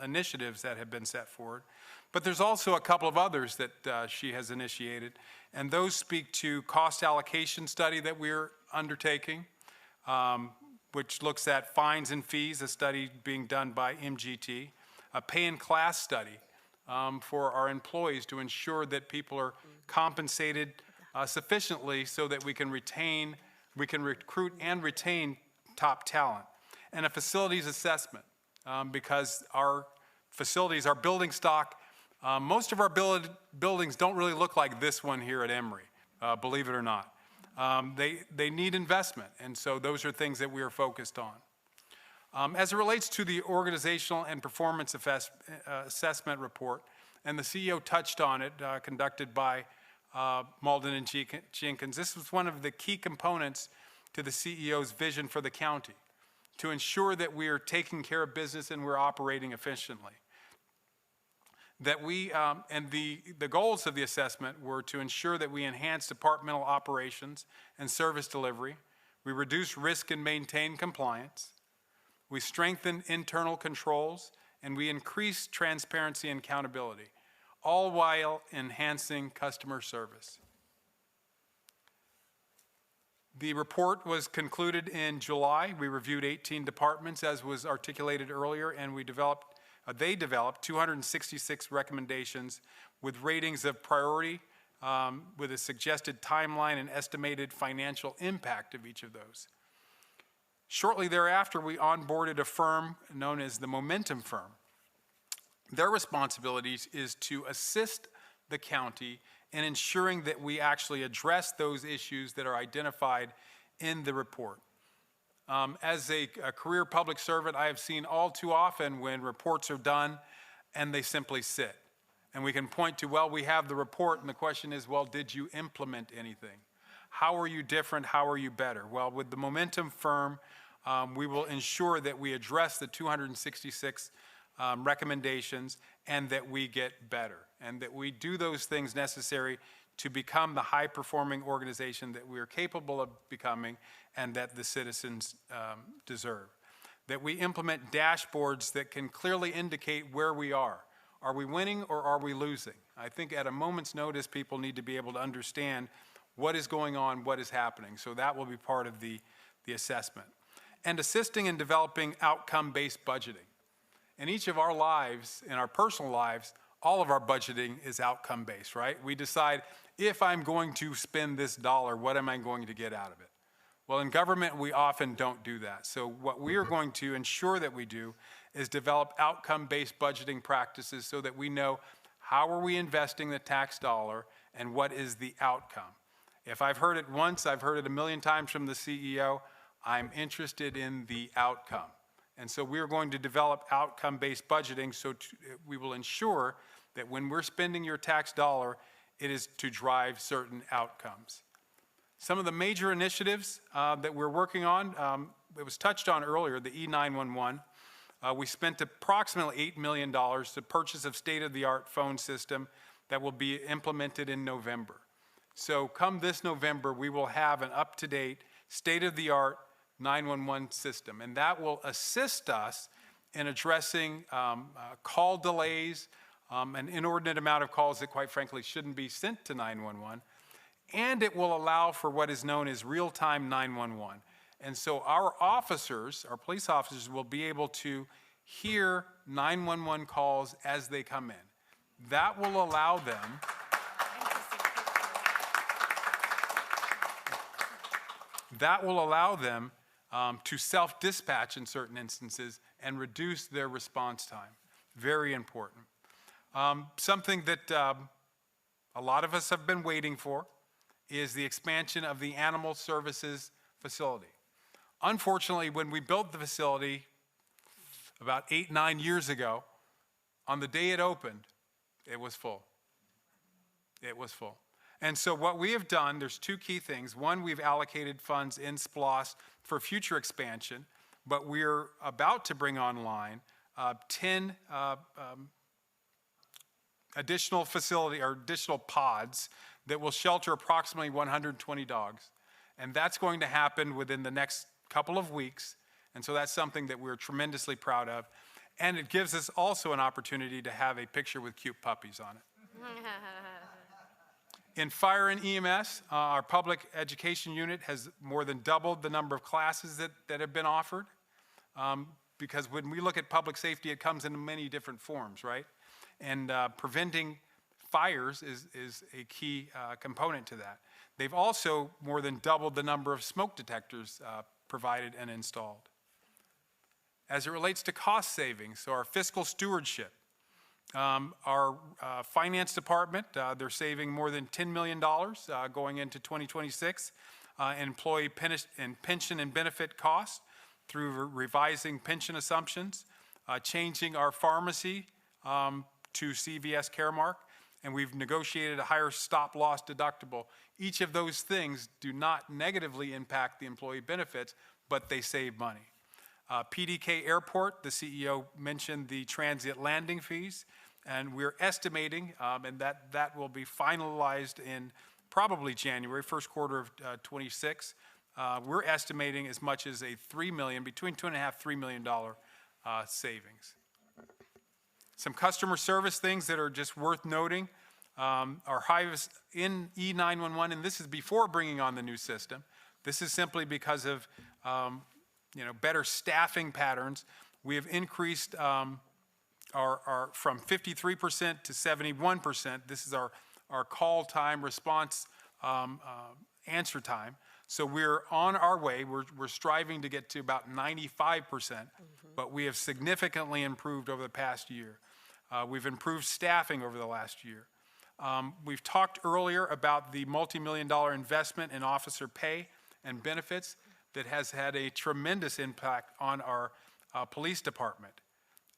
initiatives that have been set forward. But there's also a couple of others that she has initiated, and those speak to cost allocation study that we're undertaking, which looks at fines and fees, a study being done by MGT, a pay and class study for our employees to ensure that people are compensated sufficiently so that we can recruit and retain top talent, and a facilities assessment because our facilities, our building stock, most of our buildings don't really look like this one here at Emory, believe it or not. They need investment, and so those are things that we are focused on. As it relates to the organizational and performance assessment report, and the CEO touched on it, conducted by Malden and Jenkins, this was one of the key components to the CEO's vision for the county, to ensure that we are taking care of business and we're operating efficiently. That we, and the goals of the assessment were to ensure that we enhance departmental operations and service delivery, we reduce risk and maintain compliance, we strengthen internal controls, and we increase transparency and accountability, all while enhancing customer service. The report was concluded in July. We reviewed 18 departments, as was articulated earlier, and they developed 266 recommendations with ratings of priority, with a suggested timeline and estimated financial impact of each of those. Shortly thereafter, we onboarded a firm known as the Momentum Firm. Their responsibilities is to assist the county in ensuring that we actually address those issues that are identified in the report. As a career public servant, I have seen all too often when reports are done and they simply sit. And we can point to, well, we have the report, and the question is, well, did you implement anything? How are you different? How are you better? Well, with the Momentum Firm, we will ensure that we address the 266 recommendations and that we get better, and that we do those things necessary to become the high-performing organization that we are capable of becoming and that the citizens deserve. That we implement dashboards that can clearly indicate where we are. Are we winning or are we losing? I think at a moment's notice, people need to be able to understand what is going on, what is happening. So that will be part of the assessment. And assisting in developing outcome-based budgeting. In each of our lives, in our personal lives, all of our budgeting is outcome-based, right? We decide, if I'm going to spend this dollar, what am I going to get out of it? Well, in government, we often don't do that. So what we are going to ensure that we do is develop outcome-based budgeting practices so that we know how are we investing the tax dollar and what is the outcome. If I've heard it once, I've heard it a million times from the CEO, I'm interested in the outcome. And so we're going to develop outcome-based budgeting so we will ensure that when we're spending your tax dollar, it is to drive certain outcomes. Some of the major initiatives that we're working on, it was touched on earlier, the E911. We spent approximately $8 million to purchase a state-of-the-art phone system that will be implemented in November. So come this November, we will have an up-to-date, state-of-the-art 911 system, and that will assist us in addressing call delays, an inordinate amount of calls that quite frankly shouldn't be sent to 911, and it will allow for what is known as real-time 911. And so our officers, our police officers, will be able to hear 911 calls as they come in. That will allow them to self-dispatch in certain instances and reduce their response time. Very important. Something that a lot of us have been waiting for is the expansion of the animal services facility. Unfortunately, when we built the facility about 8, 9 years ago, on the day it opened, it was full. It was full. And so what we have done, there's two key things. One, we've allocated funds in SPLOST for future expansion, but we're about to bring online 10 additional facility or additional pods that will shelter approximately 120 dogs. And that's going to happen within the next couple of weeks. And so that's something that we're tremendously proud of. And it gives us also an opportunity to have a picture with cute puppies on it. In fire and EMS, our public education unit has more than doubled the number of classes that have been offered. Because when we look at public safety, it comes in many different forms, right? And preventing fires is a key component to that. They've also more than doubled the number of smoke detectors provided and installed. As it relates to cost savings, so our fiscal stewardship, our finance department, they're saving more than $10 million going into 2026 in employee pension and benefit costs through revising pension assumptions, changing our pharmacy to CVS Caremark, and we've negotiated a higher stop-loss deductible. Each of those things do not negatively impact the employee benefits, but they save money. PDK Airport, the CEO mentioned the transient landing fees, and we're estimating, and that will be finalized in probably January, first quarter of 26. We're estimating as much as a $3 million, between $2.5 and $3 million savings. Some customer service things that are just worth noting. Our highest in E911, and this is before bringing on the new system. This is simply because of better staffing patterns. We have increased our from 53% to 71%. This is our call time response answer time. So we're on our way. We're striving to get to about 95%, but we have significantly improved over the past year. We've improved staffing over the last year. We've talked earlier about the multi-million-dollar investment in officer pay and benefits that has had a tremendous impact on our police department.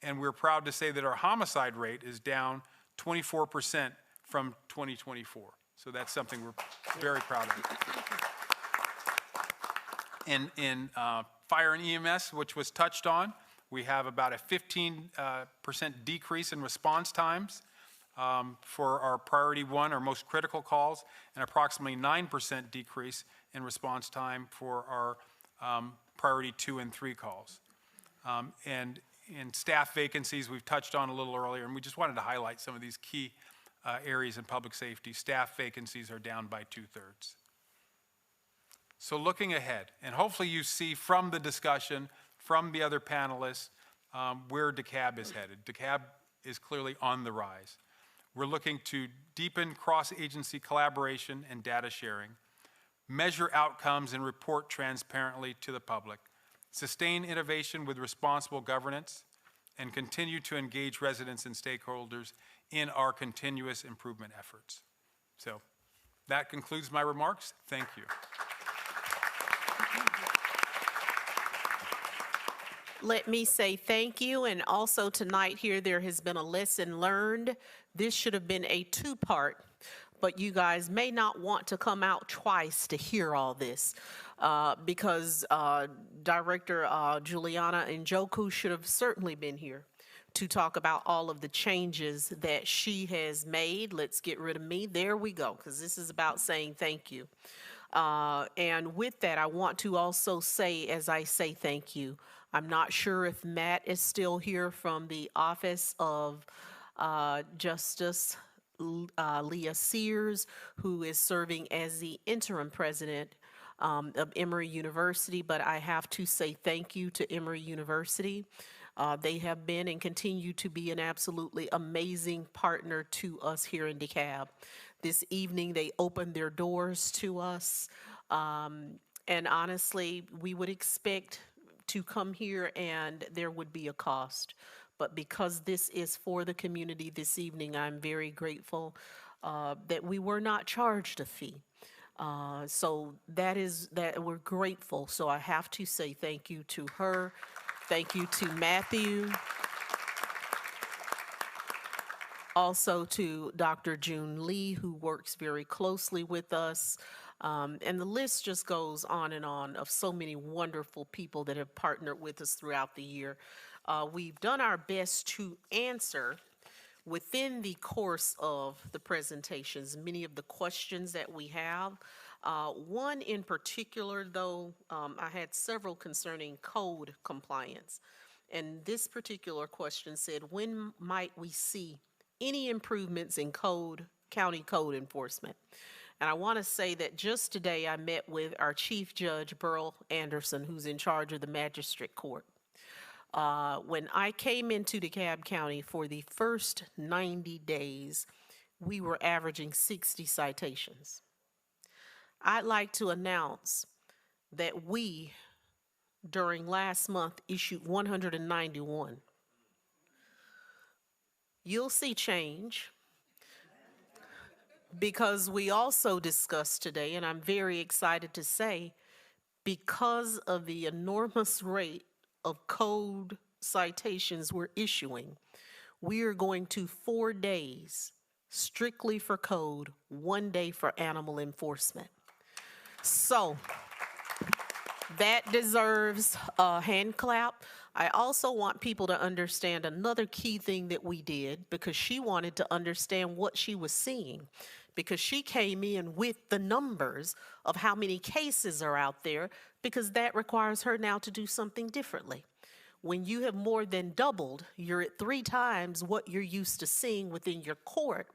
And we're proud to say that our homicide rate is down 24% from 2024. So that's something we're very proud of. In fire and EMS, which was touched on, we have about a 15% decrease in response times for our priority 1, our most critical calls, and approximately 9% decrease in response time for our priority 2 and 3 calls. And in staff vacancies, we've touched on a little earlier, and we just wanted to highlight some of these key areas in public safety. Staff vacancies are down by 2/3. So looking ahead, and hopefully you see from the discussion, from the other panelists, where DeKalb is headed. DeKalb is clearly on the rise. We're looking to deepen cross-agency collaboration and data sharing, measure outcomes and report transparently to the public, sustain innovation with responsible governance, and continue to engage residents and stakeholders in our continuous improvement efforts. So that concludes my remarks. Thank you. Let me say thank you, and also tonight here there has been a lesson learned. This should have been a 2-part, but you guys may not want to come out twice to hear all this because Director Juliana Njoku should have certainly been here to talk about all of the changes that she has made. Let's get rid of me. There we go, because this is about saying thank you. And with that, I want to also say, as I say thank you, I'm not sure if Matt is still here from the Office of Justice Leah Sears, who is serving as the interim president of Emory University, but I have to say thank you to Emory University. They have been and continue to be an absolutely amazing partner to us here in DeKalb. This evening, they opened their doors to us, and honestly, we would expect to come here and there would be a cost. But because this is for the community this evening, I'm very grateful that we were not charged a fee. So that we're grateful. So I have to say thank you to her. Thank you to Matthew. Also to Dr. June Lee, who works very closely with us. And the list just goes on and on of so many wonderful people that have partnered with us throughout the year. We've done our best to answer within the course of the presentations many of the questions that we have. One in particular, though, I had several concerning code compliance. And this particular question said, when might we see any improvements in county code enforcement? And I want to say that just today I met with our Chief Judge, Burl Anderson, who's in charge of the Magistrate Court. When I came into DeKalb County for the first 90 days, we were averaging 60 citations. I'd like to announce that we, during last month, issued 191. You'll see change, because we also discussed today, and I'm very excited to say, because of the enormous rate of code citations we're issuing, we are going to 4 days strictly for code, 1 day for animal enforcement. So that deserves a hand clap. I also want people to understand another key thing that we did, because she wanted to understand what she was seeing, because she came in with the numbers of how many cases are out there, because that requires her now to do something differently. When you have more than doubled, you're at 3 times what you're used to seeing within your court.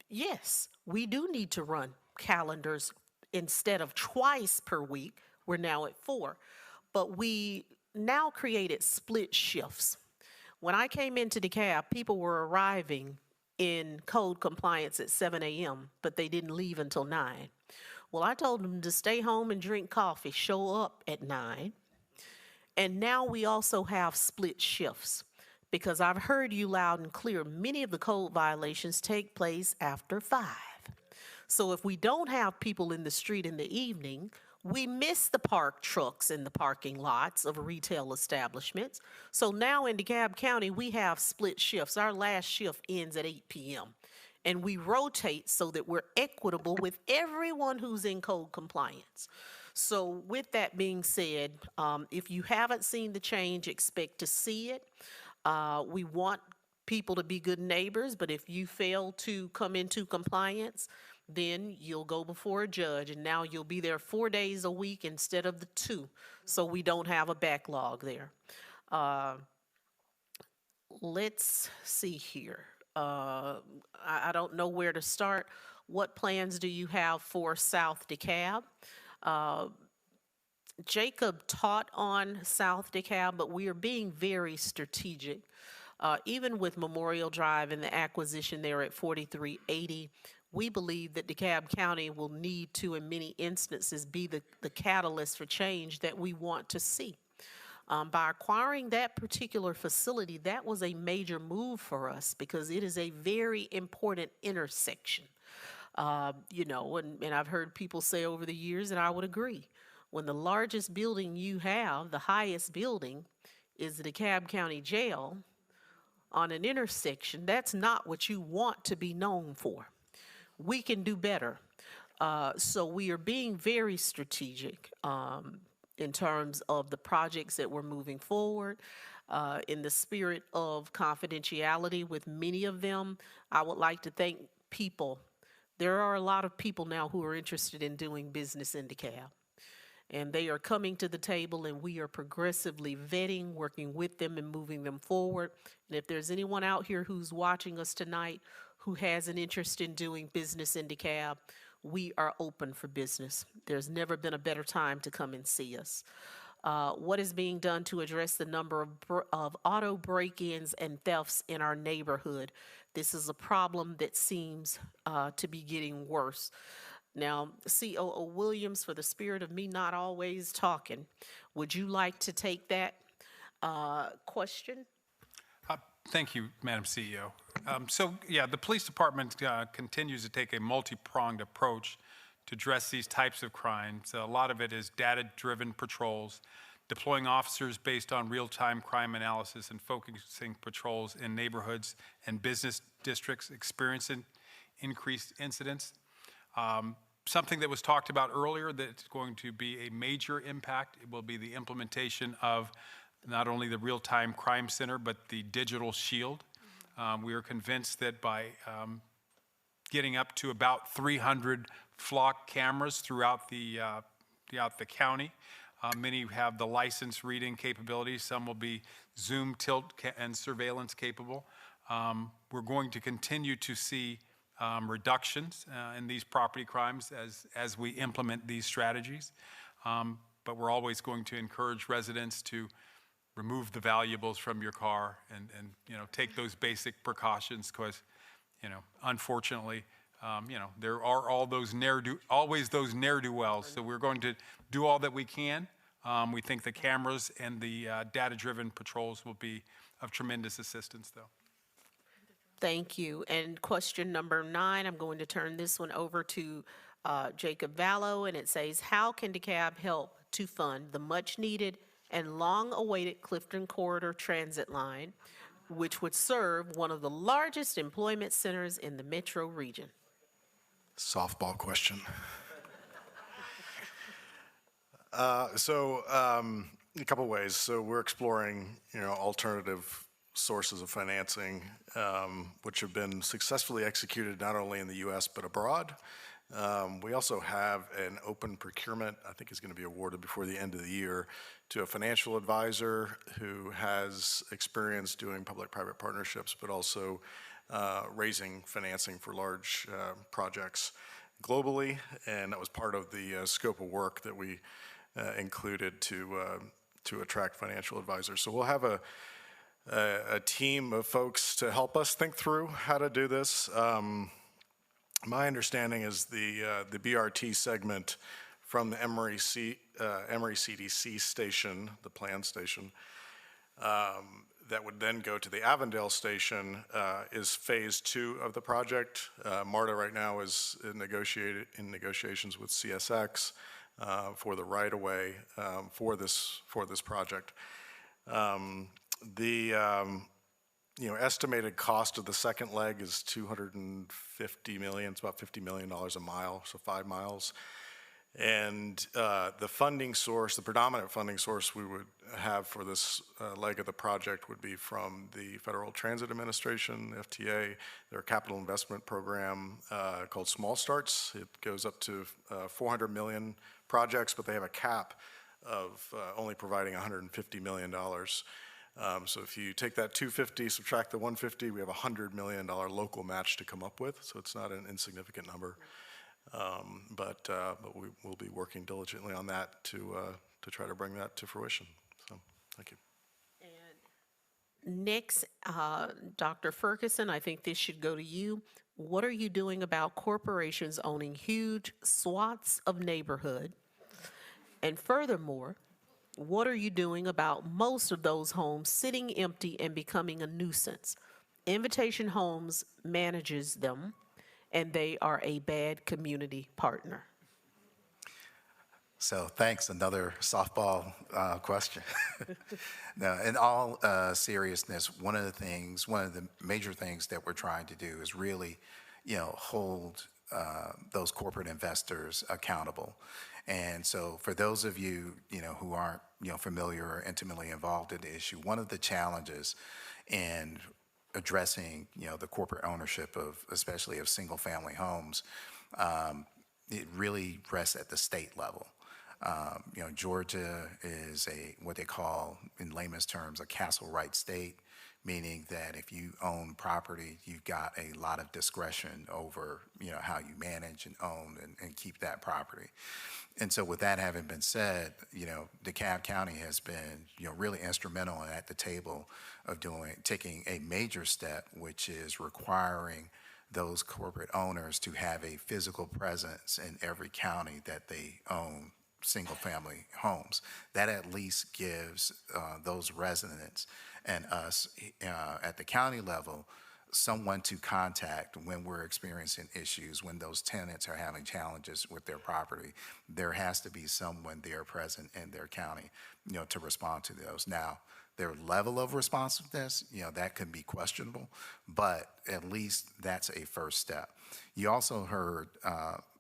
Yes, we do need to run calendars. Instead of twice per week, we're now at 4. But we now created split shifts. When I came into DeKalb, people were arriving in code compliance at 7 a.m., but they didn't leave until 9. Well, I told them to stay home and drink coffee, show up at 9. And now we also have split shifts, because I've heard you loud and clear, many of the code violations take place after 5. So if we don't have people in the street in the evening, we miss the parked trucks in the parking lots of retail establishments. So now in DeKalb County, we have split shifts. Our last shift ends at 8 p.m. And we rotate so that we're equitable with everyone who's in code compliance. So with that being said, if you haven't seen the change, expect to see it. We want people to be good neighbors, but if you fail to come into compliance, then you'll go before a judge, and now you'll be there 4 days a week instead of the 2, so we don't have a backlog there. Let's see here. I don't know where to start. What plans do you have for South DeKalb? Jacob taught on South DeKalb, but we are being very strategic. Even with Memorial Drive and the acquisition there at 4380, we believe that DeKalb County will need to, in many instances, be the catalyst for change that we want to see. By acquiring that particular facility, that was a major move for us, because it is a very important intersection. You know, and I've heard people say over the years, and I would agree, when the largest building you have, the highest building, is the DeKalb County Jail on an intersection, that's not what you want to be known for. We can do better. So we are being very strategic in terms of the projects that we're moving forward. In the spirit of confidentiality with many of them, I would like to thank people. There are a lot of people now who are interested in doing business in DeKalb. And they are coming to the table, and we are progressively vetting, working with them and moving them forward. And if there's anyone out here who's watching us tonight who has an interest in doing business in DeKalb, we are open for business. There's never been a better time to come and see us. What is being done to address the number of auto break-ins and thefts in our neighborhood? This is a problem that seems to be getting worse. Now, COO Williams, for the spirit of me not always talking, would you like to take that question? Thank you, Madam CEO. So, yeah, the police department continues to take a multi-pronged approach to address these types of crimes. A lot of it is data-driven patrols, deploying officers based on real-time crime analysis and focusing patrols in neighborhoods and business districts experiencing increased incidents. Something that was talked about earlier that's going to be a major impact, it will be the implementation of not only the real-time crime center, but the digital shield. We are convinced that by getting up to about 300 flock cameras throughout the county, many have the license reading capabilities. Some will be zoom, tilt, and surveillance capable. We're going to continue to see reductions in these property crimes as we implement these strategies. But we're always going to encourage residents to remove the valuables from your car and take those basic precautions, because unfortunately there are always those ne'er-do-wells. So we're going to do all that we can. We think the cameras and the data-driven patrols will be of tremendous assistance, though. Thank you. And question number 9, I'm going to turn this one over to Jacob Vallow, and it says, how can DeKalb help to fund the much-needed and long-awaited Clifton Corridor Transit Line, which would serve one of the largest employment centers in the metro region? Softball question. A couple ways. So we're exploring, alternative sources of financing, which have been successfully executed not only in the U.S. but abroad. We also have an open procurement, I think is going to be awarded before the end of the year, to a financial advisor who has experience doing public-private partnerships, but also raising financing for large projects globally. And that was part of the scope of work that we included to attract financial advisors. So we'll have a team of folks to help us think through how to do this. My understanding is the BRT segment from the Emory CDC station, the planned station, that would then go to the Avondale station is phase 2 of the project. MARTA right now is in negotiations with CSX for the right-of-way for this project. The estimated cost of the second leg is $250 million. It's about $50 million a mile, so 5 miles. And the funding source, the predominant funding source we would have for this leg of the project would be from the Federal Transit Administration, FTA, their capital investment program called Small Starts. It goes up to 400 million projects, but they have a cap of only providing $150 million. So if you take that 250, subtract the 150, we have a $100 million local match to come up with. So it's not an insignificant number. But we will be working diligently on that to try to bring that to fruition. So thank you. And next, Dr. Ferguson, I think this should go to you. What are you doing about corporations owning huge swaths of neighborhood? And furthermore, what are you doing about most of those homes sitting empty and becoming a nuisance? Invitation Homes manages them, and they are a bad community partner. So thanks, another softball question. Now, in all seriousness, one of the major things that we're trying to do is really, hold those corporate investors accountable. And so for those of you, who aren't, familiar or intimately involved in the issue, one of the challenges in addressing, the corporate ownership of, especially of single-family homes, it really rests at the state level. Georgia is what they call, in layman's terms, a castle right state, meaning that if you own property, you've got a lot of discretion over, how you manage and own and keep that property. And so with that having been said, DeKalb County has been, really instrumental at the table of taking a major step, which is requiring those corporate owners to have a physical presence in every county that they own single-family homes. That at least gives those residents and us at the county level someone to contact when we're experiencing issues, when those tenants are having challenges with their property. There has to be someone there present in their county, to respond to those. Now, their level of responsiveness, that can be questionable, but at least that's a first step. You also heard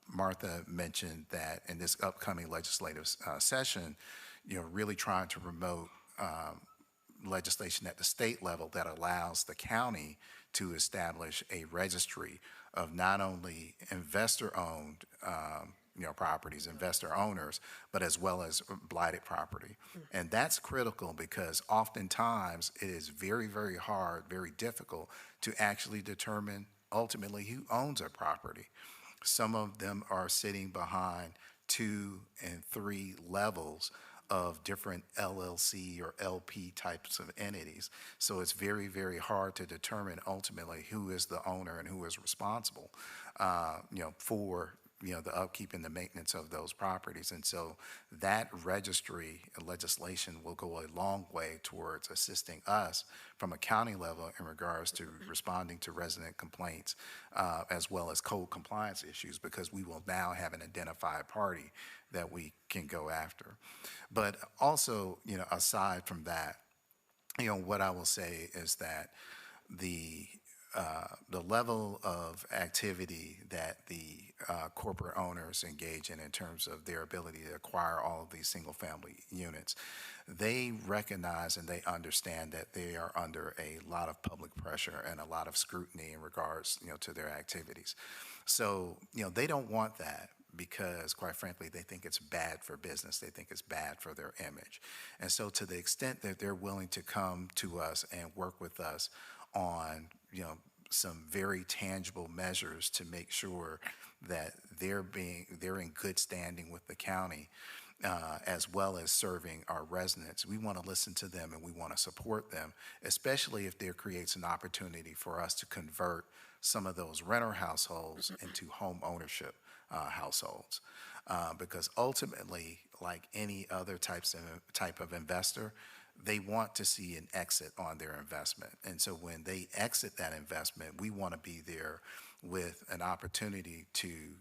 Martha mention that in this upcoming legislative session, really trying to promote legislation at the state level that allows the county to establish a registry of not only investor-owned properties, investor owners, but as well as blighted property. And that's critical because oftentimes it is very, very hard, very difficult to actually determine ultimately who owns a property. Some of them are sitting behind 2 and 3 levels of different LLC or LP types of entities. So it's very, very hard to determine ultimately who is the owner and who is responsible, for the upkeep and the maintenance of those properties. And so that registry legislation will go a long way towards assisting us from a county level in regards to responding to resident complaints, as well as code compliance issues, because we will now have an identified party that we can go after. But also, aside from that, what I will say is that the level of activity that the corporate owners engage in terms of their ability to acquire all of these single-family units, they recognize and they understand that they are under a lot of public pressure and a lot of scrutiny in regards, to their activities. So, they don't want that because, quite frankly, they think it's bad for business. They think it's bad for their image. And so to the extent that they're willing to come to us and work with us on, some very tangible measures to make sure that they're in good standing with the county, as well as serving our residents. We want to listen to them and we want to support them, especially if there creates an opportunity for us to convert some of those renter households into home ownership households. Because ultimately, like any other type of investor, they want to see an exit on their investment. And so when they exit that investment, we want to be there with an opportunity to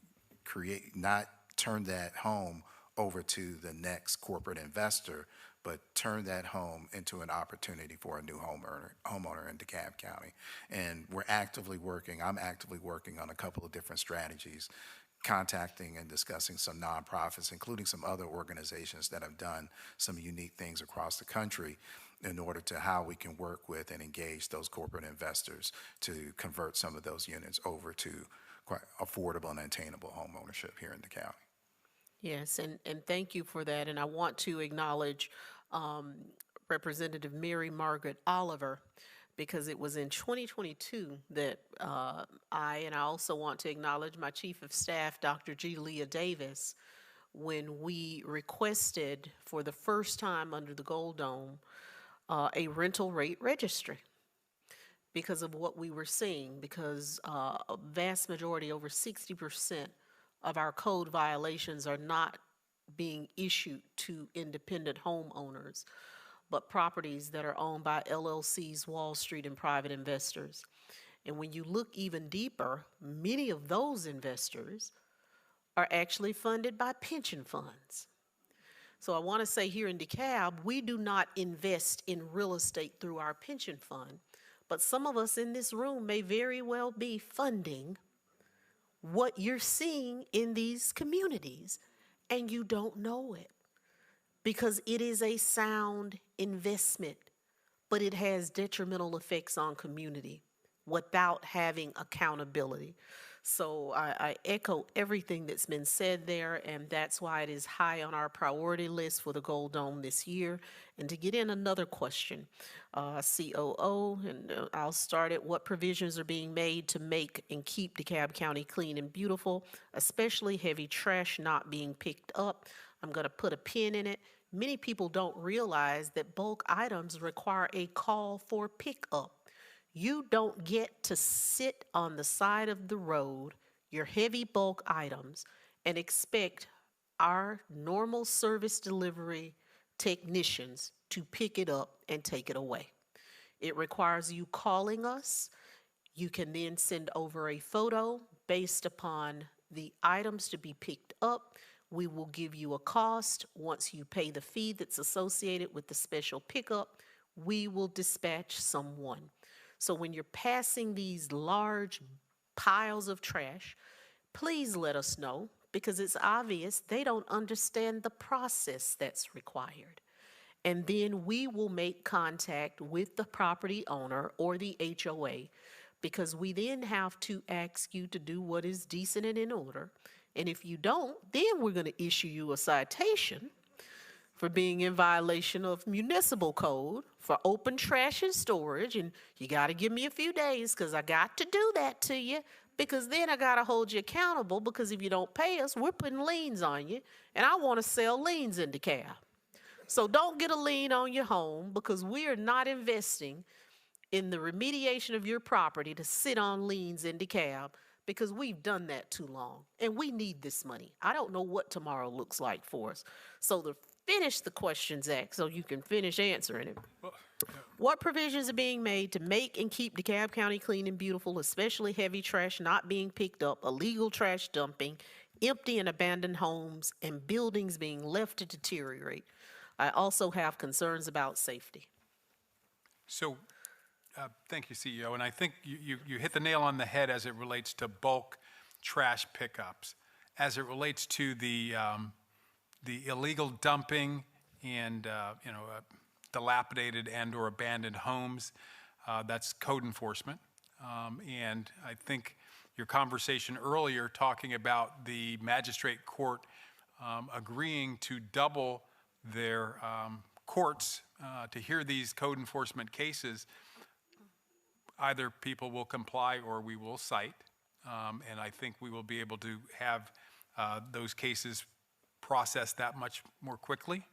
not turn that home over to the next corporate investor, but turn that home into an opportunity for a new homeowner in DeKalb County. And I'm actively working on a couple of different strategies, contacting and discussing some nonprofits, including some other organizations that have done some unique things across the country in order to how we can work with and engage those corporate investors to convert some of those units over to quite affordable and attainable home ownership here in the county. Yes, and thank you for that. And I want to acknowledge Representative Mary Margaret Oliver, because it was in 2022 that I also want to acknowledge my Chief of Staff, Dr. G. Leah Davis, when we requested for the first time under the Gold Dome a rental rate registry because of what we were seeing, because a vast majority, over 60% of our code violations are not being issued to independent homeowners, but properties that are owned by LLCs, Wall Street, and private investors. And when you look even deeper, many of those investors are actually funded by pension funds. So I want to say here in DeKalb, we do not invest in real estate through our pension fund, but some of us in this room may very well be funding what you're seeing in these communities, and you don't know it, because it is a sound investment, but it has detrimental effects on community without having accountability. So I echo everything that's been said there, and that's why it is high on our priority list for the Gold Dome this year. And to get in another question, COO, and I'll start at what provisions are being made to make and keep DeKalb County clean and beautiful, especially heavy trash not being picked up. I'm going to put a pin in it. Many people don't realize that bulk items require a call for pickup. You don't get to sit on the side of the road, your heavy bulk items, and expect our normal service delivery technicians to pick it up and take it away. It requires you calling us, You can then send over a photo based upon the items to be picked up. We will give you a cost. Once you pay the fee that's associated with the special pickup, we will dispatch someone. So when you're passing these large piles of trash, please let us know, because it's obvious they don't understand the process that's required. And then we will make contact with the property owner or the HOA, because we then have to ask you to do what is decent and in order. And if you don't, then we're going to issue you a citation for being in violation of municipal code for open trash and storage. And you got to give me a few days, because I got to do that to you, because then I got to hold you accountable, because if you don't pay us, we're putting liens on you. And I want to sell liens in DeKalb. So don't get a lien on your home, because we are not investing in the remediation of your property to sit on liens in DeKalb, because we've done that too long and we need this money. I don't know what tomorrow looks like for us. So to finish the questions, Zach, so you can finish answering it. What provisions are being made to make and keep DeKalb County clean and beautiful, especially heavy trash not being picked up, illegal trash dumping, empty and abandoned homes, and buildings being left to deteriorate? I also have concerns about safety. So, thank you, CEO. And I think you hit the nail on the head as it relates to bulk trash pickups. As it relates to the illegal dumping and, dilapidated and/or abandoned homes, that's code enforcement. And I think your conversation earlier talking about the magistrate court agreeing to double their courts to hear these code enforcement cases, either people will comply or we will cite. And I think we will be able to have those cases processed that much more quickly.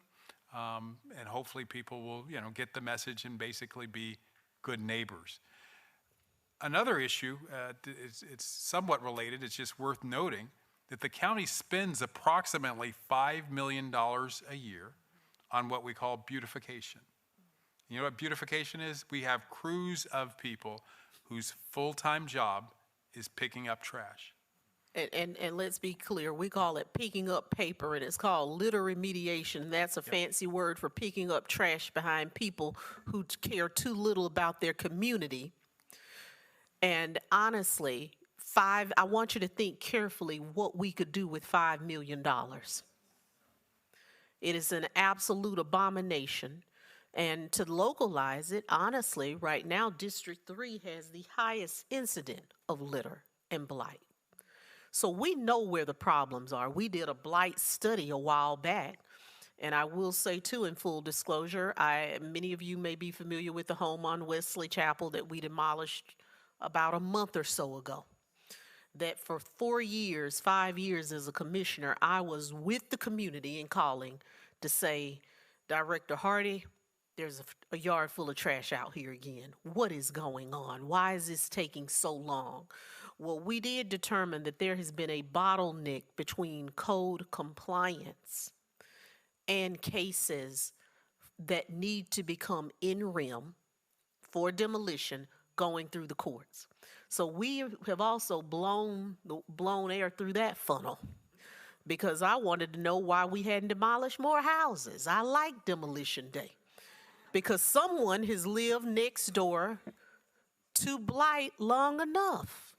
And hopefully people will, get the message and basically be good neighbors. Another issue, it's somewhat related, it's just worth noting that the county spends approximately $5 million a year on what we call beautification. You know what beautification is? We have crews of people whose full-time job is picking up trash. And let's be clear, we call it picking up paper, and it's called litter remediation. That's a fancy word for picking up trash behind people who care too little about their community. And honestly, I want you to think carefully what we could do with $5 million. It is an absolute abomination. And to localize it, honestly, right now, District 3 has the highest incident of litter and blight. So we know where the problems are. We did a blight study a while back. And I will say, too, in full disclosure, many of you may be familiar with the home on Wesley Chapel that we demolished about a month or so ago. That for 5 years as a commissioner, I was with the community and calling to say, Director Hardy, there's a yard full of trash out here again. What is going on? Why is this taking so long? Well, we did determine that there has been a bottleneck between code compliance and cases that need to become in rem for demolition going through the courts. So we have also blown air through that funnel, because I wanted to know why we hadn't demolished more houses. I like demolition day, because someone has lived next door to blight long enough.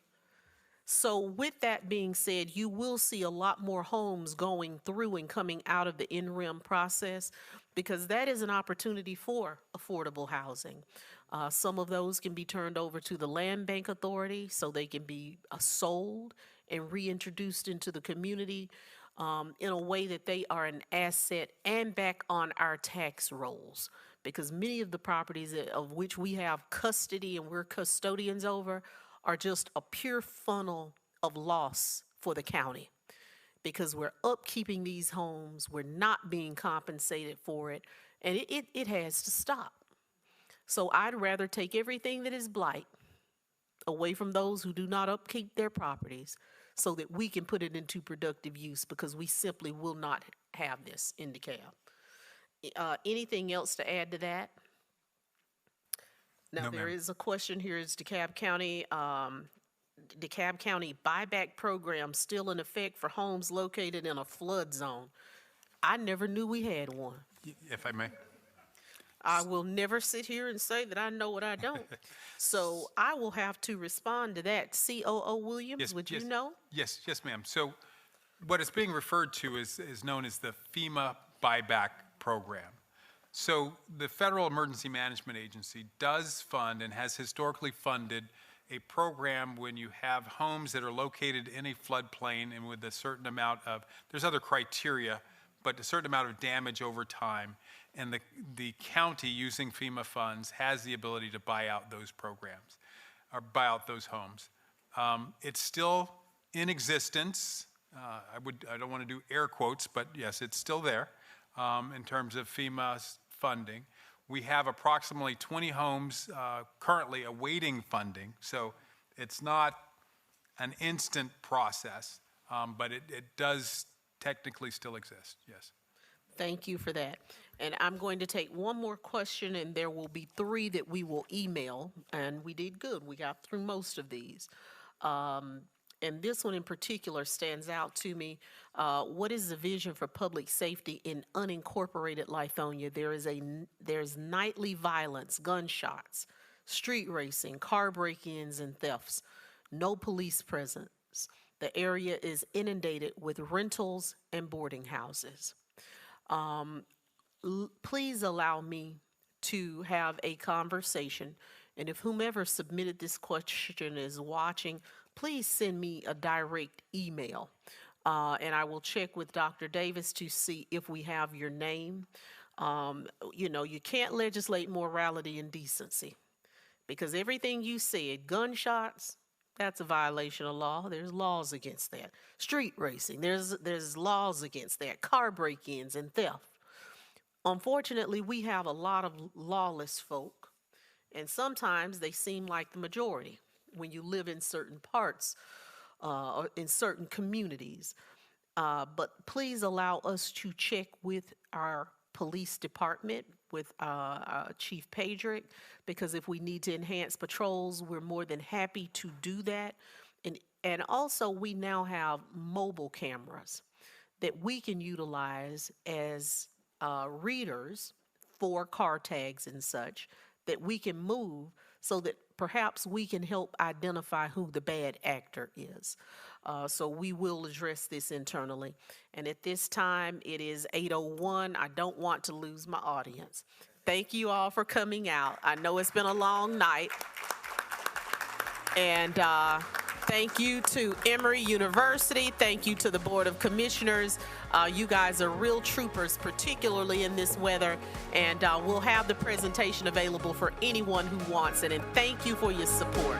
So with that being said, you will see a lot more homes going through and coming out of the in-rem process, because that is an opportunity for affordable housing. Some of those can be turned over to the Land Bank Authority so they can be sold and reintroduced into the community in a way that they are an asset and back on our tax rolls. Because many of the properties of which we have custody and we're custodians over are just a pure funnel of loss for the county, because we're upkeeping these homes, we're not being compensated for it, and it has to stop. So I'd rather take everything that is blight away from those who do not upkeep their properties so that we can put it into productive use, because we simply will not have this in DeKalb. Anything else to add to that? Now, No, there ma'am. is a question here, is DeKalb County buyback program still in effect for homes located in a flood zone? I never knew we had one. If I may. I will never sit here and say that I know what I don't. So I will have to respond to that. COO Williams, Yes, would yes, you know? Yes, yes, ma'am. So what is being referred to is known as the FEMA buyback program. So the Federal Emergency Management Agency does fund and has historically funded a program when you have homes that are located in a floodplain and with a certain amount of, there's other criteria, but a certain amount of damage over time. And the county, using FEMA funds, has the ability to buy out those programs, or buy out those homes. It's still in existence. I don't want to do air quotes, but yes, it's still there in terms of FEMA's funding. We have approximately 20 homes currently awaiting funding, so it's not an instant process, but it does technically still exist, yes. Thank you for that. And I'm going to take one more question, and there will be 3 that we will email, and we did good. We got through most of these. And this one in particular stands out to me. What is the vision for public safety in unincorporated Lithonia? There's nightly violence, gunshots, street racing, car break-ins, and thefts. No police presence. The area is inundated with rentals and boarding houses. Please allow me to have a conversation, and if whomever submitted this question is watching, please send me a direct email, and I will check with Dr. Davis to see if we have your name. You know, you can't legislate morality and decency, because everything you said, gunshots, that's a violation of law. There's laws against that. Street racing, there's laws against that. Car break-ins and theft. Unfortunately, we have a lot of lawless folk, and sometimes they seem like the majority when you live in certain parts or in certain communities. But please allow us to check with our police department, with Chief Pedrick, because if we need to enhance patrols, we're more than happy to do that. And also, we now have mobile cameras that we can utilize as readers for car tags and such, that we can move so that perhaps we can help identify who the bad actor is. So we will address this internally. And at this time, it is 8:01. I don't want to lose my audience. Thank you all for coming out. I know it's been a long night. And thank you to Emory University. Thank you to the Board of Commissioners. You guys are real troopers, particularly in this weather. And we'll have the presentation available for anyone who wants it. And thank you for your support.